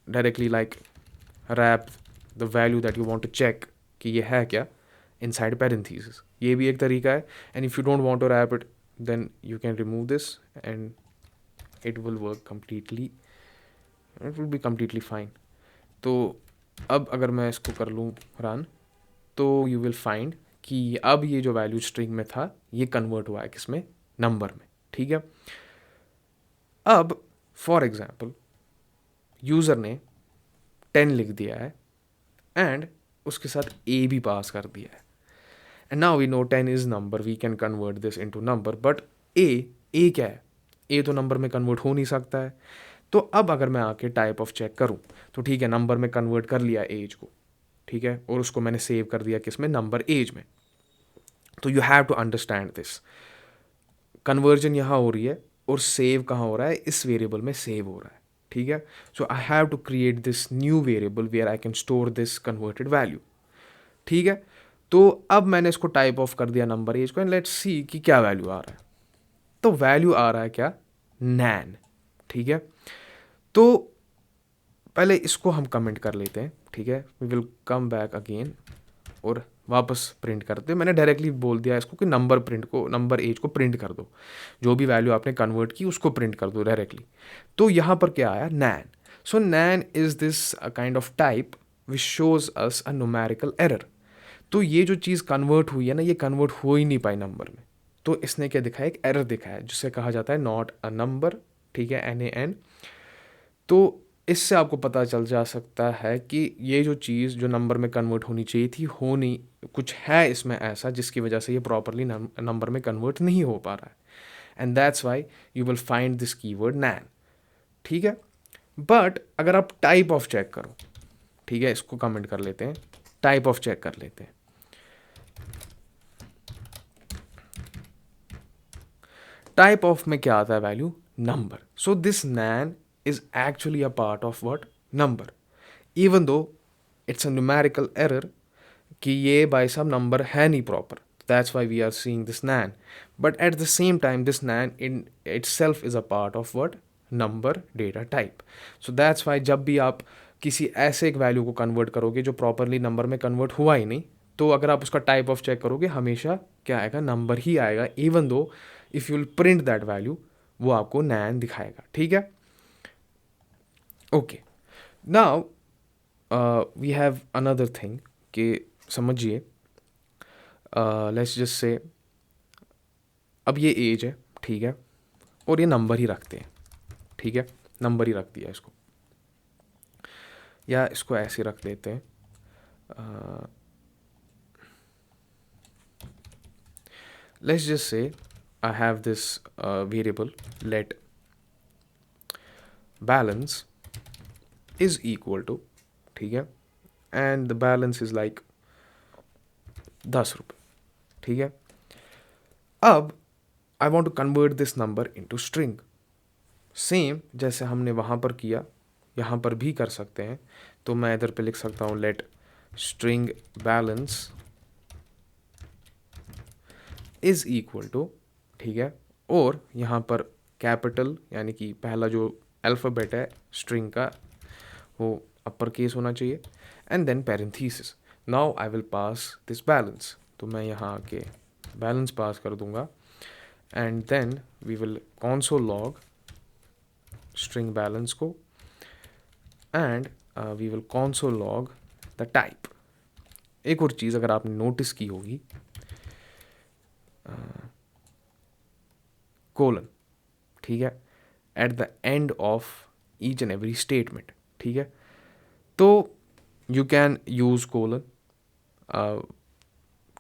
directly like wrap the value that you want to check कि ये है क्या इनसाइड पैरेंथेसिस, ये भी एक तरीका है। And if you don't want to wrap it, then you can remove this and it will work completely, it will be completely fine. तो अब अगर मैं इसको कर लूँ रन, तो यू विल फाइंड कि अब ये जो वैल्यू स्ट्रिंग में था ये कन्वर्ट हुआ है किसमें, नंबर में, ठीक है। अब फॉर एग्जाम्पल यूज़र ने 10 लिख दिया है एंड उसके साथ ए भी पास कर दिया है, and now we know 10 is number, we can convert this into number, but uh क्या है, ए तो नंबर में कन्वर्ट हो नहीं सकता है। तो अब अगर मैं आके टाइप ऑफ चेक करूं तो ठीक है, नंबर में कन्वर्ट कर लिया एज को, ठीक है, और उसको मैंने सेव कर दिया किस में, नंबर एज में। तो you have to understand this, conversion यहाँ हो रही है और सेव कहाँ हो रहा है, इस वेरिएबल में सेव हो रहा है, ठीक है। So I have to create this new variable where I can store this converted value, ठीक है। तो अब मैंने इसको टाइप ऑफ कर दिया नंबर एज को, एंड लेट्स सी कि क्या वैल्यू आ रहा है। तो वैल्यू आ रहा है क्या, नैन, ठीक है। तो पहले इसको हम कमेंट कर लेते हैं, ठीक है, we will come back again और वापस प्रिंट करते हैं। मैंने डायरेक्टली बोल दिया इसको कि नंबर प्रिंट को, नंबर एज को प्रिंट कर दो, जो भी वैल्यू आपने कन्वर्ट की उसको प्रिंट कर दो डायरेक्टली। तो यहाँ पर क्या आया, NaN. So NaN is this kind of type which shows us a numerical error. तो ये जो चीज़ कन्वर्ट हुई है ना, ये कन्वर्ट हो ही नहीं पाई नंबर में। तो इसने क्या दिखाया, एक एरर दिखाया जिसे कहा जाता है नॉट अ नंबर, ठीक है, NaN। तो इससे आपको पता चल जा सकता है कि ये जो चीज़ जो नंबर में कन्वर्ट होनी चाहिए थी, हो नहीं, कुछ है इसमें ऐसा जिसकी वजह से ये प्रॉपरली नंबर में कन्वर्ट नहीं हो पा रहा है, and that's why you will find this keyword NaN, ठीक है। बट अगर आप टाइप ऑफ चेक करो, ठीक है, इसको कमेंट कर लेते हैं, टाइप ऑफ चेक कर लेते हैं। टाइप ऑफ में क्या आता है, value number. So this NaN is actually a part of what, number, even though it's a numerical error कि ये by some number है नहीं proper, that's why we are seeing this nan, but at the same time this nan in itself is a part of what, number data type। so that's why जब भी आप किसी ऐसे एक value को convert करोगे जो प्रॉपरली नंबर में कन्वर्ट हुआ ही नहीं, तो अगर आप उसका टाइप ऑफ चेक करोगे हमेशा क्या आएगा, नंबर ही आएगा, even though if you will print that value वो आपको नैन दिखाएगा, ठीक है। Okay, now we have another thing कि समझिए, लेट्स जस्ट से अब ये एज है, ठीक है, और ये नंबर ही रखते हैं, ठीक है, नंबर ही रख दिया इसको, या इसको ऐसे रख देते हैं, let's just say I have this variable let balance is equal to, ठीक है, and the balance is like 10 रुपये, ठीक है। अब I want to convert this number into string, same जैसे हमने वहाँ पर किया यहाँ पर भी कर सकते हैं। तो मैं इधर पे लिख सकता हूँ let string balance is equal to, ठीक है, और यहाँ पर कैपिटल यानी कि पहला जो अल्फ़ाबेट है स्ट्रिंग का वो अपर केस होना चाहिए, and then parenthesis, now I will pass this balance. तो मैं यहाँ आके बैलेंस पास कर दूंगा, and then we will console log string balance को, and we will console log the type. एक और चीज़ अगर आपने नोटिस की होगी, कोलन, ठीक है, at the end of each and every statement, ठीक है। तो यू कैन यूज़ कोलन,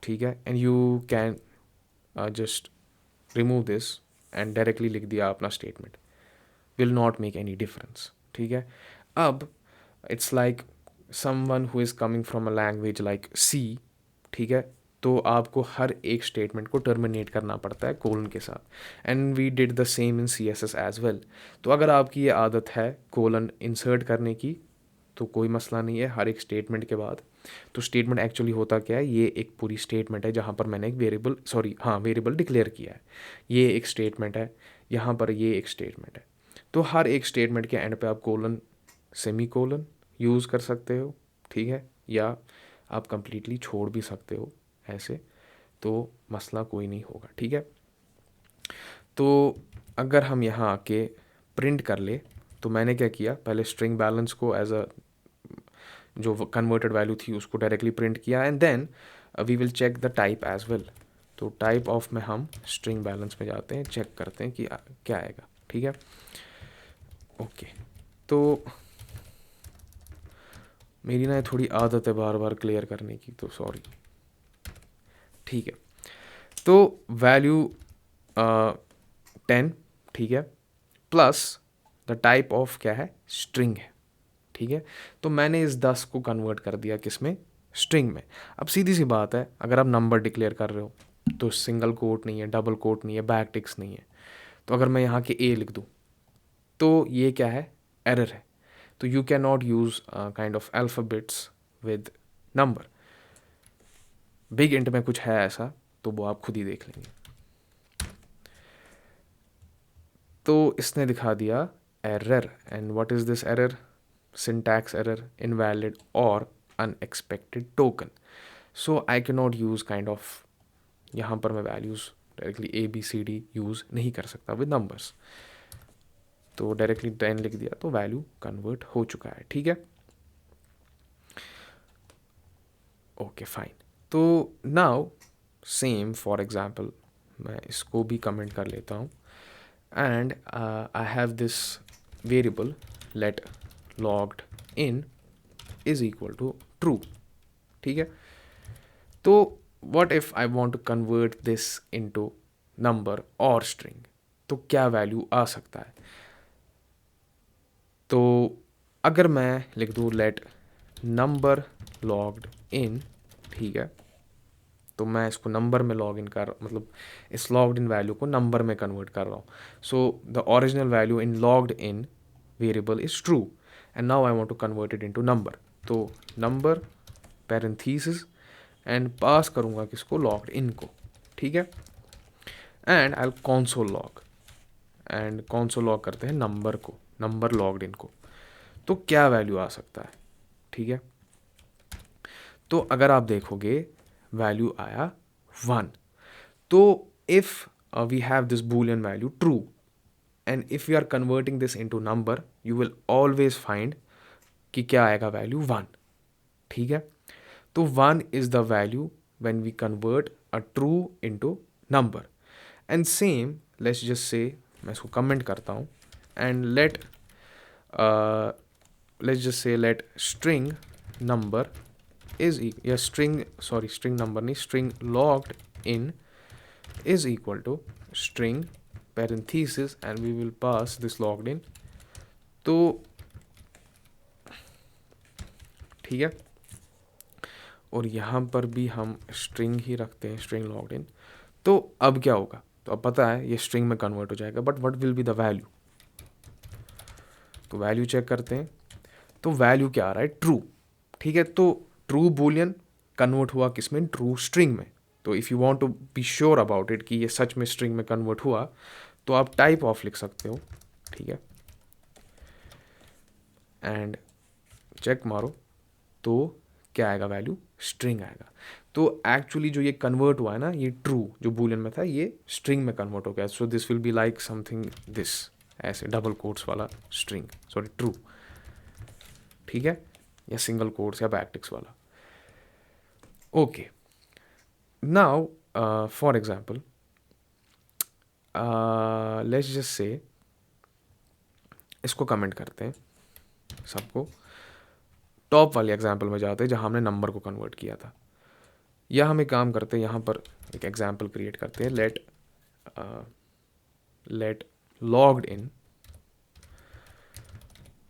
ठीक है, and you can just remove this and directly लिख दिया अपना statement, will not make any difference, ठीक है। अब it's like someone who is coming from a language like C, ठीक है, तो आपको हर एक स्टेटमेंट को टर्मिनेट करना पड़ता है कोलन के साथ, and we did the same in CSS as well. तो अगर आपकी ये आदत है कोलन इंसर्ट करने की तो कोई मसला नहीं है हर एक स्टेटमेंट के बाद। तो स्टेटमेंट एक्चुअली होता क्या है, ये एक पूरी स्टेटमेंट है जहाँ पर मैंने एक वेरिएबल डिक्लेयर किया है, ये एक स्टेटमेंट है, यहाँ पर ये एक स्टेटमेंट है। तो हर एक स्टेटमेंट के एंड पे आप कोलन, सेमी कोलन यूज़ कर सकते हो, ठीक है, या आप कंप्लीटली छोड़ भी सकते हो ऐसे, तो मसला कोई नहीं होगा, ठीक है। तो अगर हम यहाँ आके प्रिंट कर ले, तो मैंने क्या किया, पहले स्ट्रिंग बैलेंस को एज अ जो कन्वर्टेड वैल्यू थी उसको डायरेक्टली प्रिंट किया, and then we will check the type as well. तो टाइप ऑफ में हम स्ट्रिंग बैलेंस में जाते हैं, चेक करते हैं कि क्या आएगा, ठीक है। ओके, तो मेरी ना थोड़ी आदत है बार बार क्लियर करने की, तो सॉरी, ठीक है। तो वैल्यू 10, ठीक है, प्लस द टाइप ऑफ क्या है, स्ट्रिंग है, ठीक है। तो मैंने इस 10 को कन्वर्ट कर दिया किस में, स्ट्रिंग में। अब सीधी सी बात है, अगर आप नंबर डिक्लेयर कर रहे हो तो सिंगल कोट नहीं है, डबल कोट नहीं है, बैक टिक्स नहीं है। तो अगर मैं यहाँ के ए लिख दूँ तो ये क्या है, एरर है। तो you can not use kind of alphabets with number. Big int में कुछ है ऐसा, तो वो आप खुद ही देख लेंगे। तो इसने दिखा दिया error, and what is this error, syntax error, invalid और unexpected token. So I can not use kind of, यहाँ पर मैं values directly A B C D use नहीं कर सकता विद नंबर्स। तो डायरेक्टली 10 लिख दिया तो वैल्यू कन्वर्ट हो चुका है, ठीक है। Okay fine. तो नाउ सेम फॉर एग्जांपल मैं इसको भी कमेंट कर लेता हूँ, and I have this variable let logged in is equal to true, ठीक है। तो what if I want to convert this into number और स्ट्रिंग, तो क्या वैल्यू आ सकता है। तो अगर मैं लिख दूँ लेट नंबर लॉग्ड इन, ठीक है, तो मैं इसको नंबर में लॉग इन कर, मतलब इस लॉग्ड इन वैल्यू को नंबर में कन्वर्ट कर रहा हूँ। So the original value in logged in variable is true, and now I want to convert it into number. तो नंबर पैरेंथीसिस एंड पास करूँगा किसको, लॉग्ड इन को, ठीक है। And I console log, and console log करते हैं number को, number logged in को। तो क्या वैल्यू आ सकता है, ठीक है। तो अगर आप देखोगे वैल्यू आया 1। तो if we have this boolean value true, and if you are converting this into number, you will always find कि क्या आएगा, वैल्यू 1, ठीक है। तो 1 is the value when we convert a true into number. And same let's just say, मैं इसको comment करता हूँ, and let's just say let string number is string number नहीं, string logged in is equal to string parenthesis, and we will pass this logged in। तो ठीक है, और यहाँ पर भी हम string ही रखते हैं, string logged in। तो अब क्या होगा, तो अब पता है ये string में कन्वर्ट हो जाएगा, but what will be the value। तो वैल्यू चेक करते हैं, तो वैल्यू क्या आ रहा है, ट्रू, ठीक है। तो ट्रू बूलियन कन्वर्ट हुआ किस में, ट्रू स्ट्रिंग में। तो if you want to be sure about it कि ये सच में स्ट्रिंग में कन्वर्ट हुआ, तो आप टाइप ऑफ लिख सकते हो, ठीक है, एंड चेक मारो तो क्या आएगा, वैल्यू स्ट्रिंग आएगा। तो एक्चुअली जो ये कन्वर्ट हुआ है ना, ये ट्रू जो बूलियन में था, ये स्ट्रिंग में कन्वर्ट हो गया। So this will be like something this, ऐसे डबल कोट्स वाला स्ट्रिंग, सॉरी ट्रू, ठीक है, या सिंगल कोट्स या बैकटिक्स वाला। Okay, now for example let's just से, इसको कमेंट करते हैं सबको, टॉप वाले एग्जाम्पल में जाते हैं जहाँ हमने नंबर को कन्वर्ट किया था। या हम एक काम करते हैं, यहाँ पर एक एग्जाम्पल क्रिएट करते हैं, let logged in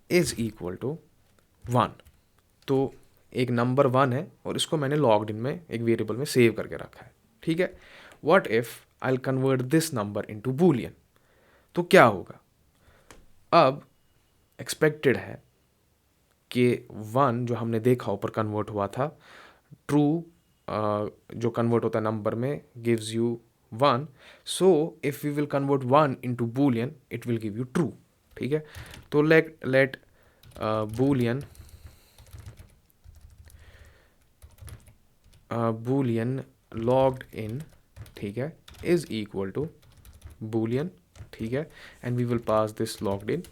is equal to 1। तो एक नंबर 1 है और इसको मैंने लॉग्ड इन में एक वेरिएबल में सेव करके रखा है, ठीक है। What if I will convert this number into boolean, तो क्या होगा। अब एक्सपेक्टेड है कि 1 जो हमने देखा ऊपर कन्वर्ट हुआ था, ट्रू जो कन्वर्ट होता है नंबर में gives you 1। So if we will convert 1 into boolean, it will give you true, ठीक है। तो let boolean boolean logged in, ठीक है, इज इक्वल टू बूलियन, ठीक है, and we will pass this logged in.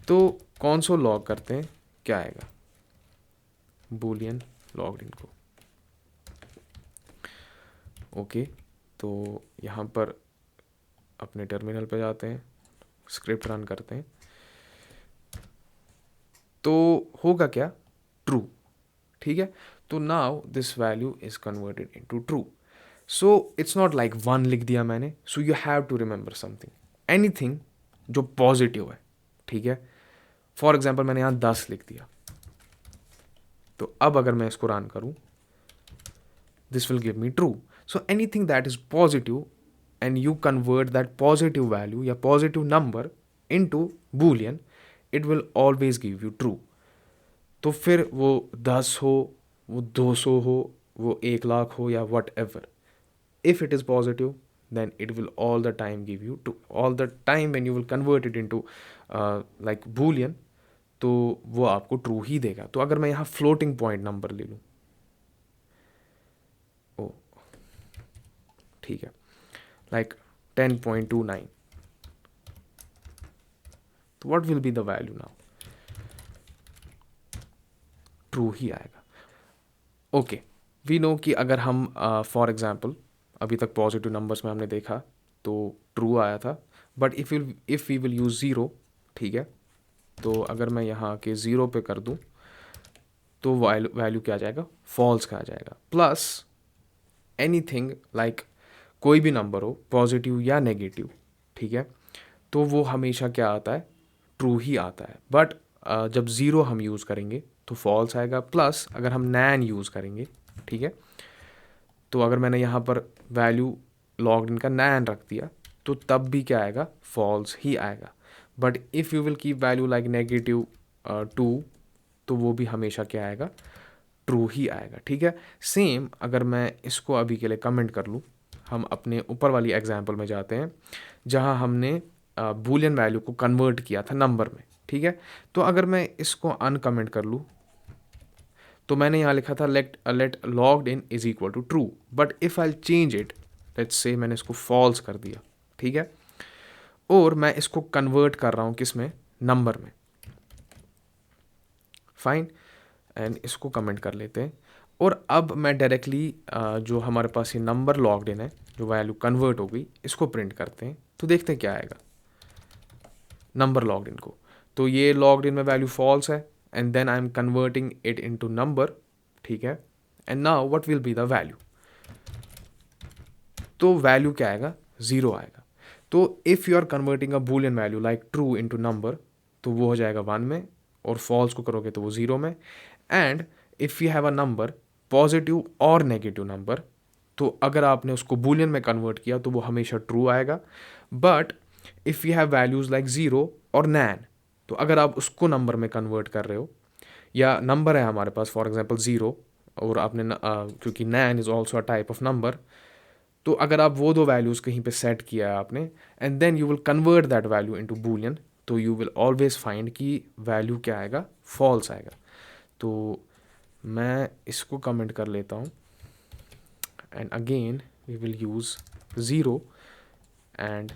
तो कौन सो लॉग करते हैं, क्या आएगा, बूलियन लॉग्ड इन को, ओके। तो यहाँ पर अपने टर्मिनल पे जाते हैं, स्क्रिप्ट रन करते हैं, तो होगा क्या, ट्रू। ठीक है, तो now this value is converted into true. So it's not like 1 लिख दिया मैंने, so you have to remember something, anything जो पॉजिटिव है। ठीक है, फॉर एग्जाम्पल मैंने यहाँ 10 लिख दिया, तो अब अगर मैं इसको रन करूँ, this will give me true. So anything that is positive and you convert that positive value या positive number into boolean, it will always give you true. तो फिर वो 10 हो, वो 200 हो, वो 1 लाख हो, या what ever, if it is positive then it will all the time give you true. All the time when you will convert it into like boolean, तो वो आपको ट्रू ही देगा। तो अगर मैं यहाँ फ्लोटिंग पॉइंट नंबर ले लूँ, ओ ठीक है, like 10.29, तो what will be the value now? True ही आएगा। ओके, वी नो कि अगर हम फॉर एग्जांपल अभी तक पॉजिटिव नंबर्स में हमने देखा तो ट्रू आया था, but if we will use zero, ठीक है, तो अगर मैं यहाँ के ज़ीरो पे कर दूँ तो वैल्यू क्या आ जाएगा, फॉल्स का आ जाएगा। प्लस एनीथिंग लाइक कोई भी नंबर हो, पॉजिटिव या नेगेटिव, ठीक है, तो वो हमेशा क्या आता है, ट्रू ही आता है। बट जब ज़ीरो हम यूज़ करेंगे तो फॉल्स आएगा। प्लस अगर हम नैन यूज़ करेंगे, ठीक है, तो अगर मैंने यहाँ पर वैल्यू लॉग्ड इन का नैन रख दिया तो तब भी क्या आएगा, फॉल्स ही आएगा। But if you will keep value like negative 2, तो वो भी हमेशा क्या आएगा, ट्रू ही आएगा। ठीक है, सेम अगर मैं इसको अभी के लिए कमेंट कर लूँ, हम अपने ऊपर वाली एग्जांपल में जाते हैं जहाँ हमने बूलियन वैल्यू को कन्वर्ट किया था नंबर में। ठीक है, तो अगर मैं इसको अनकमेंट कर लूँ, तो मैंने यहाँ लिखा था let logged in is equal to true, but if I change it, let's say मैंने इसको फॉल्स कर दिया, ठीक है, और मैं इसको कन्वर्ट कर रहा हूँ किस में, नंबर में, फाइन, एंड इसको कमेंट कर लेते हैं। और अब मैं डायरेक्टली जो हमारे पास ये नंबर लॉग्ड इन है, जो वैल्यू कन्वर्ट हो गई, इसको प्रिंट करते हैं, तो देखते हैं क्या आएगा नंबर लॉग्ड इन को। तो ये लॉग्ड इन में वैल्यू फॉल्स है, and then I am converting it into number, ठीक है, and now what will be the value, तो वैल्यू क्या आएगा, ज़ीरो आएगा। तो if you are converting a boolean value like true into number, तो वो हो जाएगा 1 में, और फॉल्स को करोगे तो वो 0 में। And if you have a number positive और नेगेटिव नंबर, तो अगर आपने उसको बूलियन में कन्वर्ट किया तो वो हमेशा ट्रू आएगा। But if you have values like 0 और नैन, तो अगर आप उसको नंबर में कन्वर्ट कर रहे हो, या नंबर है हमारे पास फॉर एग्जांपल 0, और आपने क्योंकि NaN is also a type of number, तो अगर आप वो दो वैल्यूज़ कहीं पे सेट किया है आपने, and then you will convert that value into boolean, तो यू विल ऑलवेज फाइंड कि वैल्यू क्या आएगा, फॉल्स आएगा। तो मैं इसको कमेंट कर लेता हूँ, and again we will use 0 and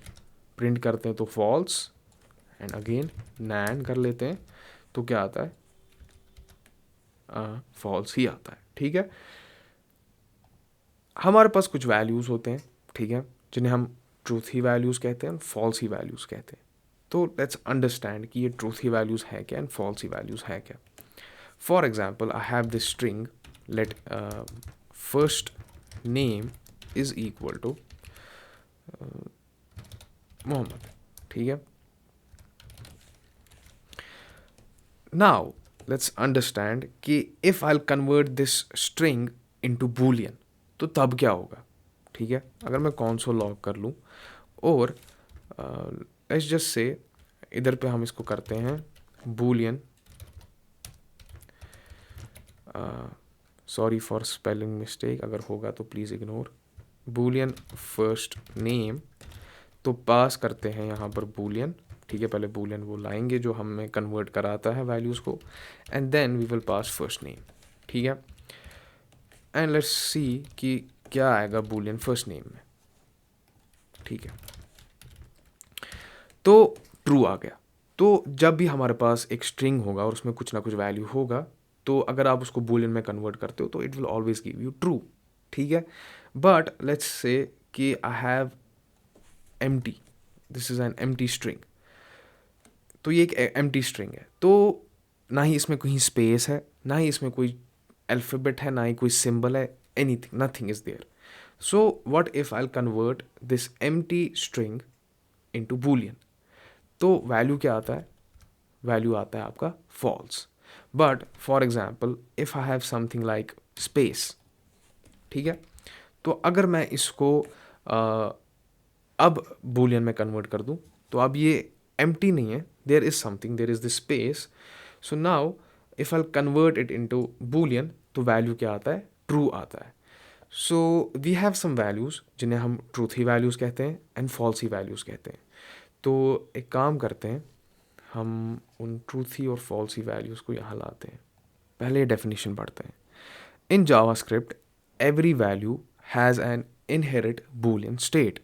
print करते हैं तो फॉल्स, एंड अगेन नैन कर लेते हैं तो क्या आता है, फॉल्स ही आता है। ठीक है, हमारे पास कुछ वैल्यूज़ होते हैं, ठीक है, जिन्हें हम ट्रूथ ही वैल्यूज़ कहते हैं, फॉल्स ही वैल्यूज़ कहते हैं। तो लेट्स अंडरस्टैंड कि ये ट्रूथ ही वैल्यूज़ है क्या एंड फॉल्स ही वैल्यूज़ है क्या। For example I have this string, let first name is equal to Mohammad, ठीक है। नाउ लेट्स अंडरस्टैंड कि if I convert this string into boolean, तो तब क्या होगा। ठीक है, अगर मैं कॉन्सोल लॉग कर लूँ, और लेट्स जस्ट से इधर पे हम इसको करते हैं Boolean, sorry for spelling mistake, अगर होगा तो please ignore, Boolean first name, तो पास करते हैं यहाँ पर बूलियन, ठीक है, पहले बूलियन वो लाएंगे जो हमें कन्वर्ट कराता है वैल्यूज़ को, and then we will pass first name, ठीक है, एंड लेट्स सी कि क्या आएगा बूलियन फर्स्ट नेम में। ठीक है, तो ट्रू आ गया। तो जब भी हमारे पास एक स्ट्रिंग होगा और उसमें कुछ ना कुछ वैल्यू होगा, तो अगर आप उसको बूलियन में कन्वर्ट करते हो तो it will always give you true. ठीक है, बट लेट्स से कि I have empty, this is an empty string, तो ये एक एम्प्टी स्ट्रिंग है, तो ना ही इसमें कोई स्पेस है, ना ही इसमें कोई अल्फ़ाबेट है, ना ही कोई सिंबल है, anything, nothing is there. So what if I convert this empty string into boolean, तो वैल्यू क्या आता है, वैल्यू आता है आपका false. But for example if I have something like space, ठीक है, तो अगर मैं इसको अब बूलियन में कन्वर्ट कर दूं, तो अब ये एम्प्टी नहीं है, there is something, there is the space. So now if I convert it into boolean, तो वैल्यू क्या आता है, ट्रू आता है. So we have some values जिन्हें हम ट्रूथी वैल्यूज़ कहते हैं एंड फॉल्सी वैल्यूज़ कहते हैं. तो एक काम करते हैं, हम उन ट्रूथी और फॉल्सी वैल्यूज़ को यहाँ लाते हैं. पहले डेफिनेशन पढ़ते हैं. In JavaScript every value has an inherit boolean state.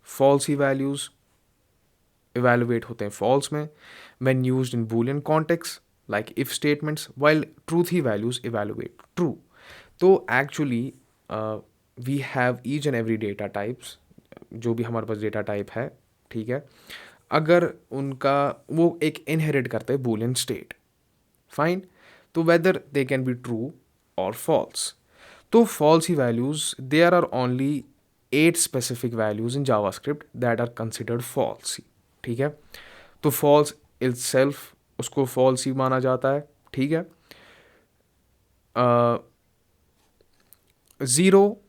Falsy values evaluate होते हैं फॉल्स में when used in boolean context like if statements, while truthy values evaluate true. तो actually we have each and every data types, जो भी हमारे पास data type है, ठीक है, अगर उनका वो एक इनहेरिट करते हैं बूलियन स्टेट, फाइन, तो whether they can be true और फॉल्स. तो falsy values, there are only 8 specific values in JavaScript that are considered falsy, ठीक है. तो फॉल्स इटसेल्फ, उसको फॉल्स ही माना जाता है, ठीक है. Zero,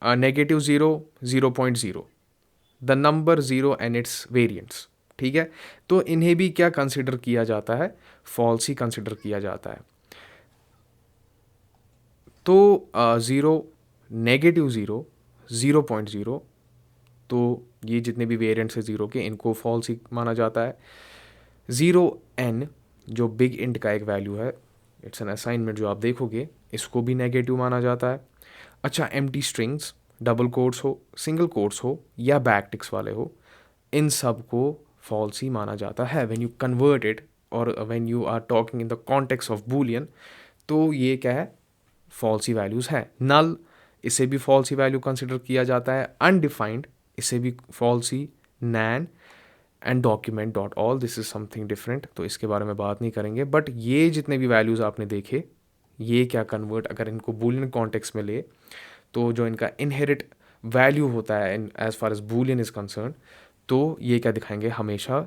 negative zero, 0.0, the number zero and it's variants, ठीक है. तो इन्हें भी क्या कंसिडर किया जाता है, फॉल्स ही कंसिडर किया जाता है. तो ज़ीरो, नेगेटिव ज़ीरो, 0.0, तो ये जितने भी वेरिएंट्स हैं ज़ीरो के, इनको फॉल्स ही माना जाता है. ज़ीरो एन, जो बिग इंट का एक वैल्यू है, इट्स एन असाइनमेंट जो आप देखोगे, इसको भी नेगेटिव माना जाता है. अच्छा, एम्प्टी स्ट्रिंग्स, डबल कोट्स हो, सिंगल कोट्स हो या बैक टिक्स वाले हो, इन सब को फॉल्स ही माना जाता है व्हेन यू कन्वर्ट इट और when you are talking in the context of Boolean. तो ये क्या है, फॉल्स ही वैल्यूज़ हैं. नल, इसे भी फॉल्स ही वैल्यू कंसिडर किया जाता है. अनडिफाइंड, इसे भी फॉल्स ही. NaN and document dot all, this is something different, तो इसके बारे में बात नहीं करेंगे. बट ये जितने भी वैल्यूज़ आपने देखे, ये क्या कन्वर्ट, अगर इनको बूलियन कॉन्टेक्स्ट में ले, तो जो इनका इनहेरिट वैल्यू होता है in as far as boolean is concern, तो ये क्या दिखाएंगे हमेशा,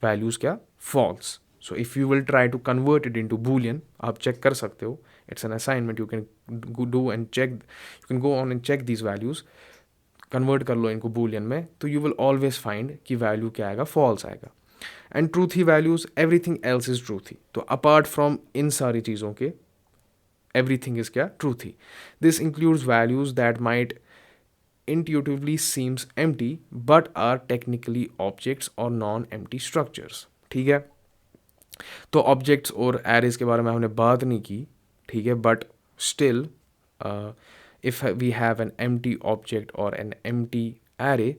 वैल्यूज़ क्या, false. So if you will try to convert it into boolean, आप चेक कर सकते हो, it's an assignment, you can do and check, you can go on and check these values, convert कर लो इनको बूलियन में, तो यू विल ऑलवेज फाइंड कि वैल्यू क्या आएगा, फॉल्स आएगा. And truthy values, everything else is truthy. तो अपार्ट फ्रॉम इन सारी चीज़ों के, everything is क्या, truthy. This includes values that might intuitively seems empty but are technically objects or non-empty structures, ठीक है. तो ऑब्जेक्ट्स और एरेज के बारे में हमने बात नहीं की, ठीक है, but still if we have an empty object और एन एम्प्टी एरे,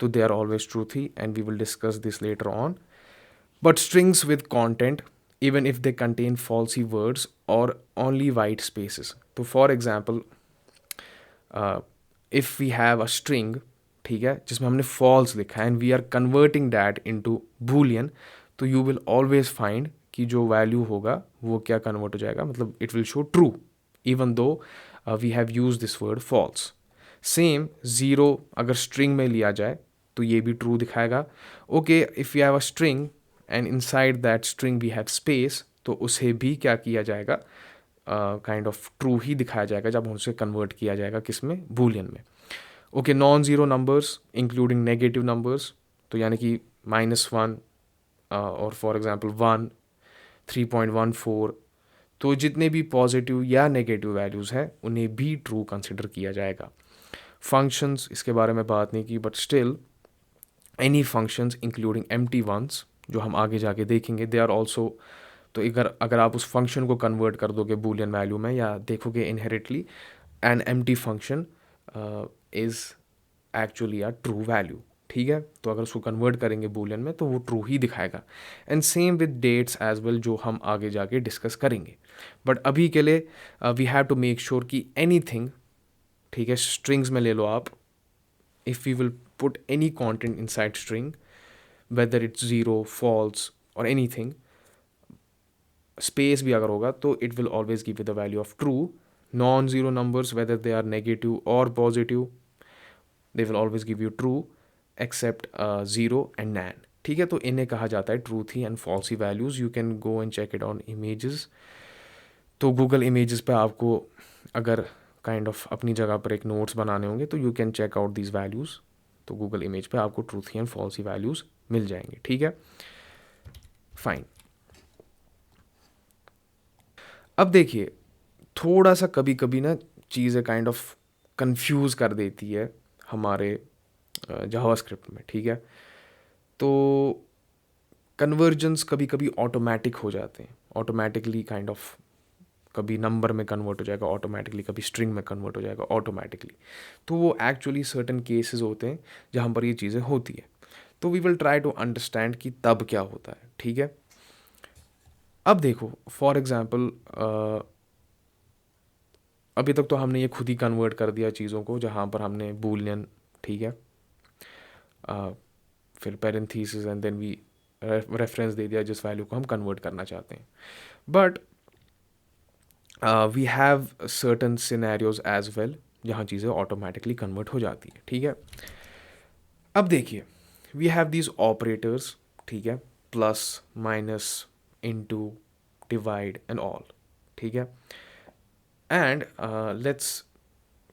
तो they are always truthy and we will discuss this later on. But strings with content, even if they contain falsy words or only white spaces. So for example, if we have a string, ठीक है, जिसमें हमने false लिखा है and we are converting that into boolean, तो you will always find कि जो value होगा वो क्या convert हो जाएगा, मतलब it will show true even though we have used this word false. Same, zero अगर string में लिया जाए तो ये भी true दिखाएगा. Okay, if we have a string and inside that string we have space, तो उसे भी क्या किया जाएगा, काइंड ऑफ ट्रू ही दिखाया जाएगा जब उसे कन्वर्ट किया जाएगा किस में, बूलियन में. Okay, non zero numbers including negative numbers, तो यानी कि -1 और फॉर एग्जांपल 1, 3.14, तो जितने भी पॉजिटिव या नेगेटिव वैल्यूज़ हैं उन्हें भी ट्रू कंसिडर किया जाएगा. फंक्शंस, इसके बारे में बात नहीं की, but still any functions including empty ones, जो हम आगे जाके देखेंगे, दे आर ऑल्सो. तो अगर आप उस फंक्शन को कन्वर्ट कर दोगे बूलियन वैल्यू में या देखोगे inherently, an empty function is actually a true value, ठीक है. तो अगर उसको कन्वर्ट करेंगे बूलियन में तो वो ट्रू ही दिखाएगा. And same with dates as well, जो हम आगे जाके डिस्कस करेंगे. बट अभी के लिए we have to make sure कि एनी थिंग, ठीक है, स्ट्रिंग्स में ले लो आप, if we will put any content inside string, whether it's 0, false or anything, space भी अगर होगा तो it will always give you the value of true. Non-zero numbers, whether they are negative or positive, they will always give you true except 0 and nan. ठीक है, तो इन्हें कहा जाता है truthy and falsy values. You can go and check it on images. तो Google images पे आपको अगर काइंड ऑफ अपनी जगह पर एक नोट्स बनाने होंगे तो you can check out these values. तो गूगल इमेज पे आपको ट्रूथी एंड फॉल्सी वैल्यूज़ मिल जाएंगे. ठीक है, फाइन. अब देखिए, थोड़ा सा कभी कभी ना चीज़ें काइंड ऑफ कंफ्यूज कर देती है हमारे जावास्क्रिप्ट में. ठीक है, तो कन्वर्जन्स कभी कभी ऑटोमेटिक हो जाते हैं. ऑटोमेटिकली काइंड ऑफ कभी नंबर में कन्वर्ट हो जाएगा ऑटोमेटिकली, कभी स्ट्रिंग में कन्वर्ट हो जाएगा ऑटोमेटिकली. तो वो एक्चुअली सर्टन केसेस होते हैं जहाँ पर ये चीज़ें होती है. तो we will try to understand कि तब क्या होता है. ठीक है, अब देखो फॉर एग्जांपल अभी तक तो हमने ये खुद ही कन्वर्ट कर दिया चीज़ों को, जहाँ पर हमने बूलियन, ठीक है, फिर parenthesis and then we reference दे दिया जिस वैल्यू को हम कन्वर्ट करना चाहते हैं. But we have certain scenarios as well जहाँ चीज़ें ऑटोमेटिकली कन्वर्ट हो जाती है. ठीक है, अब देखिए, वी हैव दीज ऑपरेटर्स. ठीक है, plus, minus, into, divide and all. ठीक है, and let's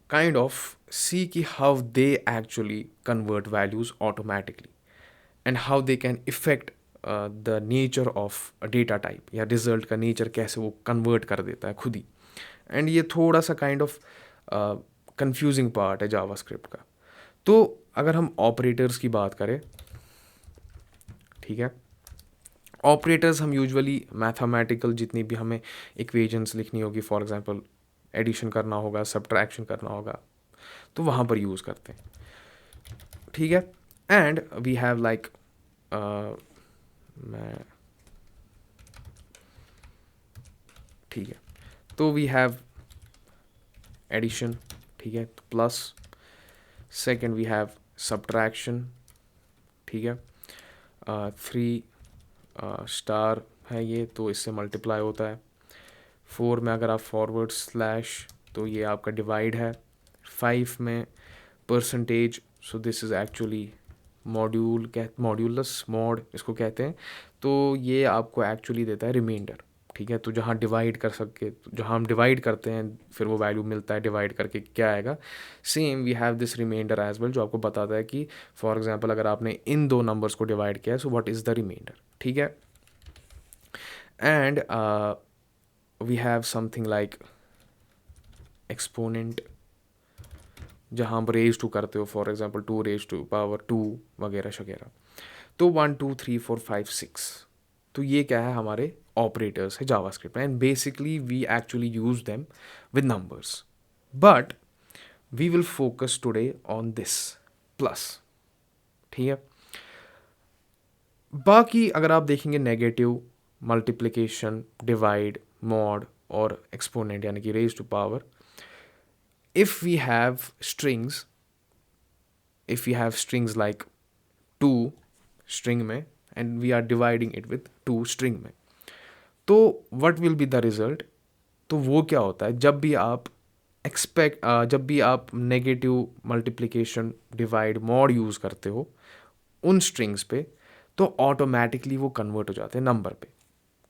kind of see कि how they actually convert values automatically and how they can affect the nature of a data type, या result का nature कैसे वो convert कर देता है खुद ही. and ये थोड़ा सा kind of confusing part है JavaScript का. तो अगर हम operators की बात करें, ठीक है, ऑपरेटर्स हम यूजुअली मैथमेटिकल जितनी भी हमें इक्वेशंस लिखनी होगी, फॉर एग्जांपल एडिशन करना होगा, सब्ट्रैक्शन करना होगा, तो वहाँ पर यूज़ करते हैं. ठीक है, एंड वी हैव लाइक मैं ठीक है, तो वी हैव एडिशन. ठीक है, plus, second we have subtraction. ठीक है, 3 स्टार है ये, तो इससे मल्टीप्लाई होता है. 4 में अगर आप फॉरवर्ड स्लैश, तो ये आपका डिवाइड है. 5 में percentage, so this is actually modulus mod इसको कहते हैं. तो ये आपको एक्चुअली देता है रिमाइंडर. ठीक है, तो जहाँ डिवाइड कर सके, जहाँ हम डिवाइड करते हैं फिर वो वैल्यू मिलता है, डिवाइड करके क्या आएगा. Same we have this reminder as well, जो आपको बताता है कि फॉर एग्जांपल अगर आपने इन 2 नंबर्स को डिवाइड किया है, so what is the reminder. ठीक है, and we have something like exponent, जहाँ आप रेज टू करते हो, for example 2 raise to power 2 वगैरह वगैरह. तो 1 2 3 4 5 6, तो ये क्या है, हमारे ऑपरेटर्स है JavaScript. And basically we actually use them with numbers, but we will focus today on this plus. ठीक है, बाकी अगर आप देखेंगे नेगेटिव, मल्टीप्लिकेशन, डिवाइड, मॉड और एक्सपोनेंट यानी कि raise to power, if we have strings like 2 string में and we are dividing it with 2 string में, तो what will be the result. तो वो क्या होता है, जब भी आप negative, multiplication, divide, mod use करते हो उन स्ट्रिंग्स पे, तो ऑटोमेटिकली वो कन्वर्ट हो जाते हैं नंबर पे.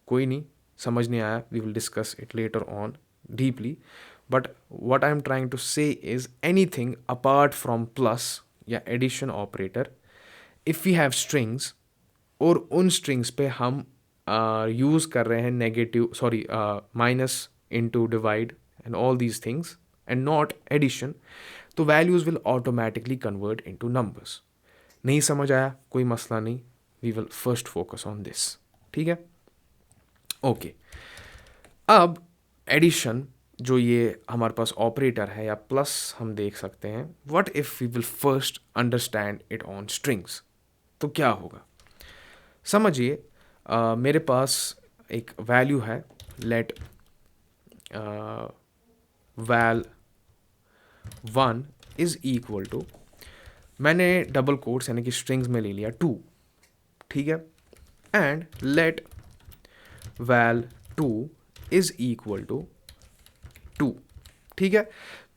कोई नहीं, समझ नहीं आया, we will discuss it later on deeply. But what I'm trying to say is anything apart from plus या addition operator, if we have strings और उन strings पे हम use कर रहे हैं minus, into, divide and all these things and not addition, तो values will automatically convert into numbers. नहीं समझ आया, कोई मसला नहीं, we will first focus on this. ठीक है, ओके. अब एडिशन, जो ये हमारे पास ऑपरेटर है, या प्लस हम देख सकते हैं. What if we will first understand it on strings, तो क्या होगा. समझिए, मेरे पास एक वैल्यू है, let val 1 is equal to मैंने डबल कोट्स यानी कि स्ट्रिंग्स में ले लिया 2, ठीक है, एंड let val 2 is equal to 2, ठीक है।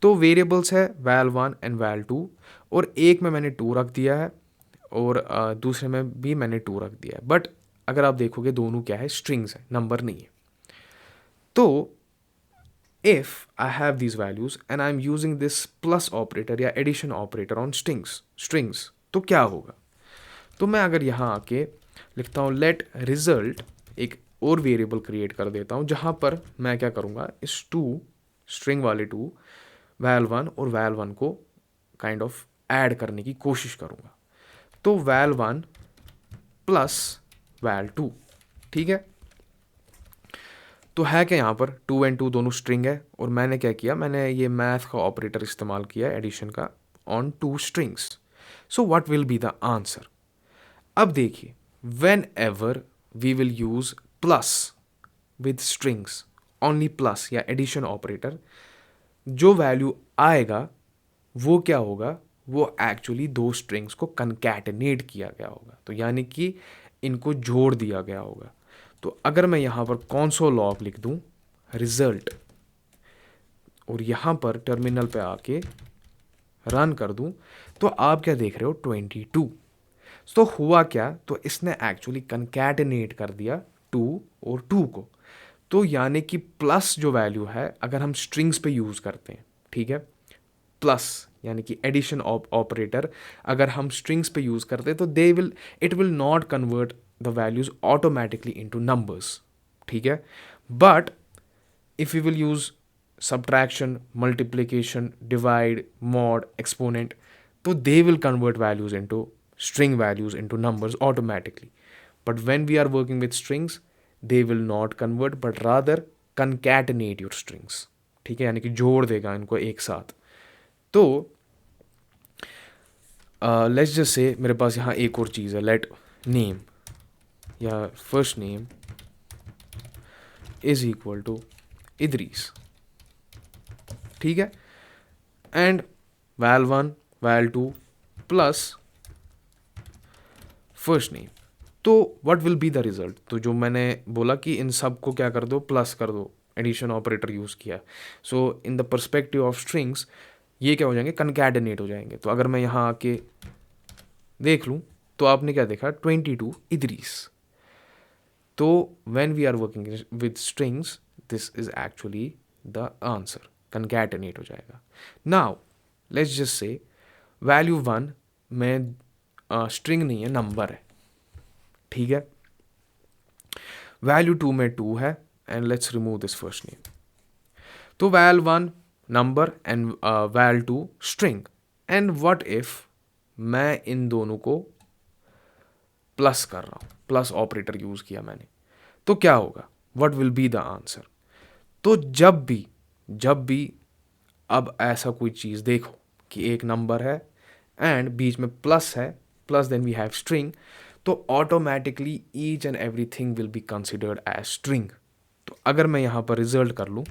तो वेरिएबल्स है वैल 1 एंड वैल 2, और एक में मैंने 2 रख दिया है और दूसरे में भी मैंने 2 रख दिया है, बट अगर आप देखोगे दोनों क्या है, स्ट्रिंग्स है, नंबर नहीं है। तो if I have these values and I'm using this plus operator या addition operator on strings तो क्या होगा? तो मैं अगर यहाँ आके लिखता हूँ let result, एक और वेरिएबल क्रिएट कर देता हूँ जहाँ पर मैं क्या करूँगा, इस 2 स्ट्रिंग वाले 2 वैल 1 और वैल 1 को काइंड ऑफ ऐड करने की कोशिश करूँगा। तो वैल 1 प्लस वैल 2, ठीक है। तो है क्या यहाँ पर 2 एंड 2 दोनों स्ट्रिंग है, और मैंने क्या किया, मैंने ये मैथ का ऑपरेटर इस्तेमाल किया एडिशन का on 2 strings. So what will be the answer? अब देखिए, whenever we will use plus with strings, only plus या एडिशन ऑपरेटर, जो वैल्यू आएगा वो क्या होगा, वो एक्चुअली 2 स्ट्रिंग्स को कनकैटिनेट किया गया होगा, तो यानी कि इनको जोड़ दिया गया होगा। तो अगर मैं यहाँ पर console log लिख दूँ रिजल्ट और यहाँ पर टर्मिनल पे आके रन कर दूँ, तो आप क्या देख रहे हो, 22। तो हुआ क्या, तो इसने एक्चुअली कनकैटिनेट कर दिया 2 और 2 को। तो यानी कि प्लस जो वैल्यू है अगर हम स्ट्रिंग्स पे यूज़ करते हैं, ठीक है, प्लस यानी कि एडिशन ऑपरेटर अगर हम स्ट्रिंग्स पे यूज़ करते हैं तो it will not convert the values automatically into numbers, ठीक है। But if you will use subtraction, multiplication, divide, mod, exponent, तो they will convert values into string values into numbers automatically. But when we are working with strings, they will not convert but rather concatenate your strings, ठीक है, यानी कि जोड़ देगा इनको एक साथ। तो लेट्स जस्ट से मेरे पास यहाँ एक और चीज़ है, लेट नेम या first name is equal to Idris, ठीक है, and val 1 val 2 plus first name. तो what will be the result? तो जो मैंने बोला कि इन सब को क्या कर दो, प्लस कर दो, एडिशन ऑपरेटर यूज़ किया। So in the perspective of strings ये क्या हो जाएंगे, कनकैटिनेट हो जाएंगे। तो अगर मैं यहाँ आके देख लूँ तो आपने क्या देखा, 22 इदरीस। तो when we are working with strings this is actually the answer, concatenate हो जाएगा। Now let's just say value 1 में स्ट्रिंग नहीं है, नंबर है, ठीक है। वैल्यू 2 में 2 है, and let's remove this first name. तो val 1 number and val 2 string, and what if मैं इन दोनों को प्लस कर रहा हूं, प्लस ऑपरेटर यूज किया मैंने, तो क्या होगा, what will be the answer? तो जब भी अब ऐसा कोई चीज़ देखो कि एक नंबर है एंड बीच में प्लस है, plus then we have string, तो automatically each and everything will be considered as string. तो अगर मैं यहाँ पर रिजल्ट कर लूँ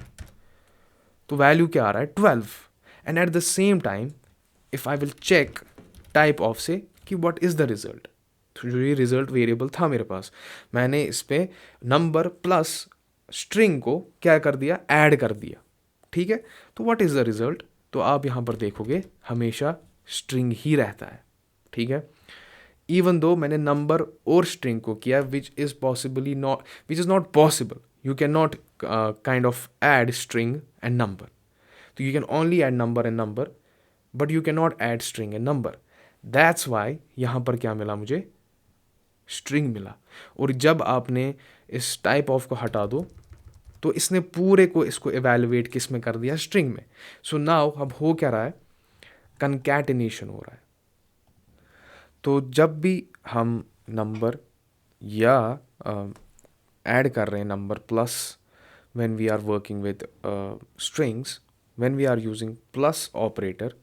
तो वैल्यू क्या आ रहा है, 12, and at the same time if I will check type of से कि व्हाट इज द रिजल्ट, तो जो ये रिजल्ट वेरिएबल था मेरे पास, मैंने इस पे नंबर प्लस स्ट्रिंग को क्या कर दिया, ऐड कर दिया, ठीक है। तो व्हाट इज द रिजल्ट? तो आप यहाँ पर देखोगे हमेशा स्ट्रिंग ही रहता है, ठीक है। इवन दो मैंने नंबर और स्ट्रिंग को किया which is not possible, you can not kind of add string and number. तो you can only add number and number, but you can not add string and number. That's why यहाँ पर क्या मिला मुझे, string मिला। और जब आपने इस टाइप ऑफ को हटा दो तो इसने पूरे को इसको इवेलुएट किस में कर दिया, स्ट्रिंग में। सो नाउ अब हो क्या रहा है, कनकैटिनेशन हो रहा है। तो जब भी हम नंबर या ऐड कर रहे हैं number plus, when we are working with strings, when we are using plus operator,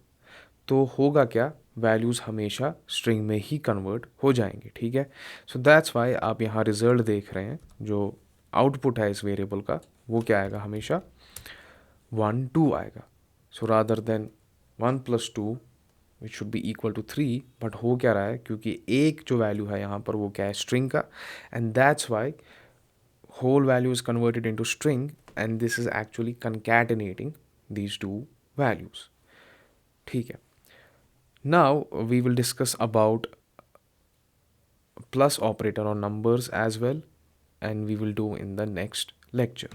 तो होगा क्या, वैल्यूज़ हमेशा स्ट्रिंग में ही कन्वर्ट हो जाएंगे, ठीक है। सो दैट्स वाई आप यहाँ रिजल्ट देख रहे हैं, जो आउटपुट है इस वेरिएबल का वो क्या आएगा, हमेशा 1 2 आएगा। So rather than 1 + 2 which should be equal to 3, but हो क्या रहा है, क्योंकि एक जो वैल्यू है यहाँ पर वो क्या है, स्ट्रिंग का, and that's Y whole value is converted into string, and this is actually concatenating these two values. ठीक है. Now we will discuss about plus operator on numbers as well, and we will do in the next lecture.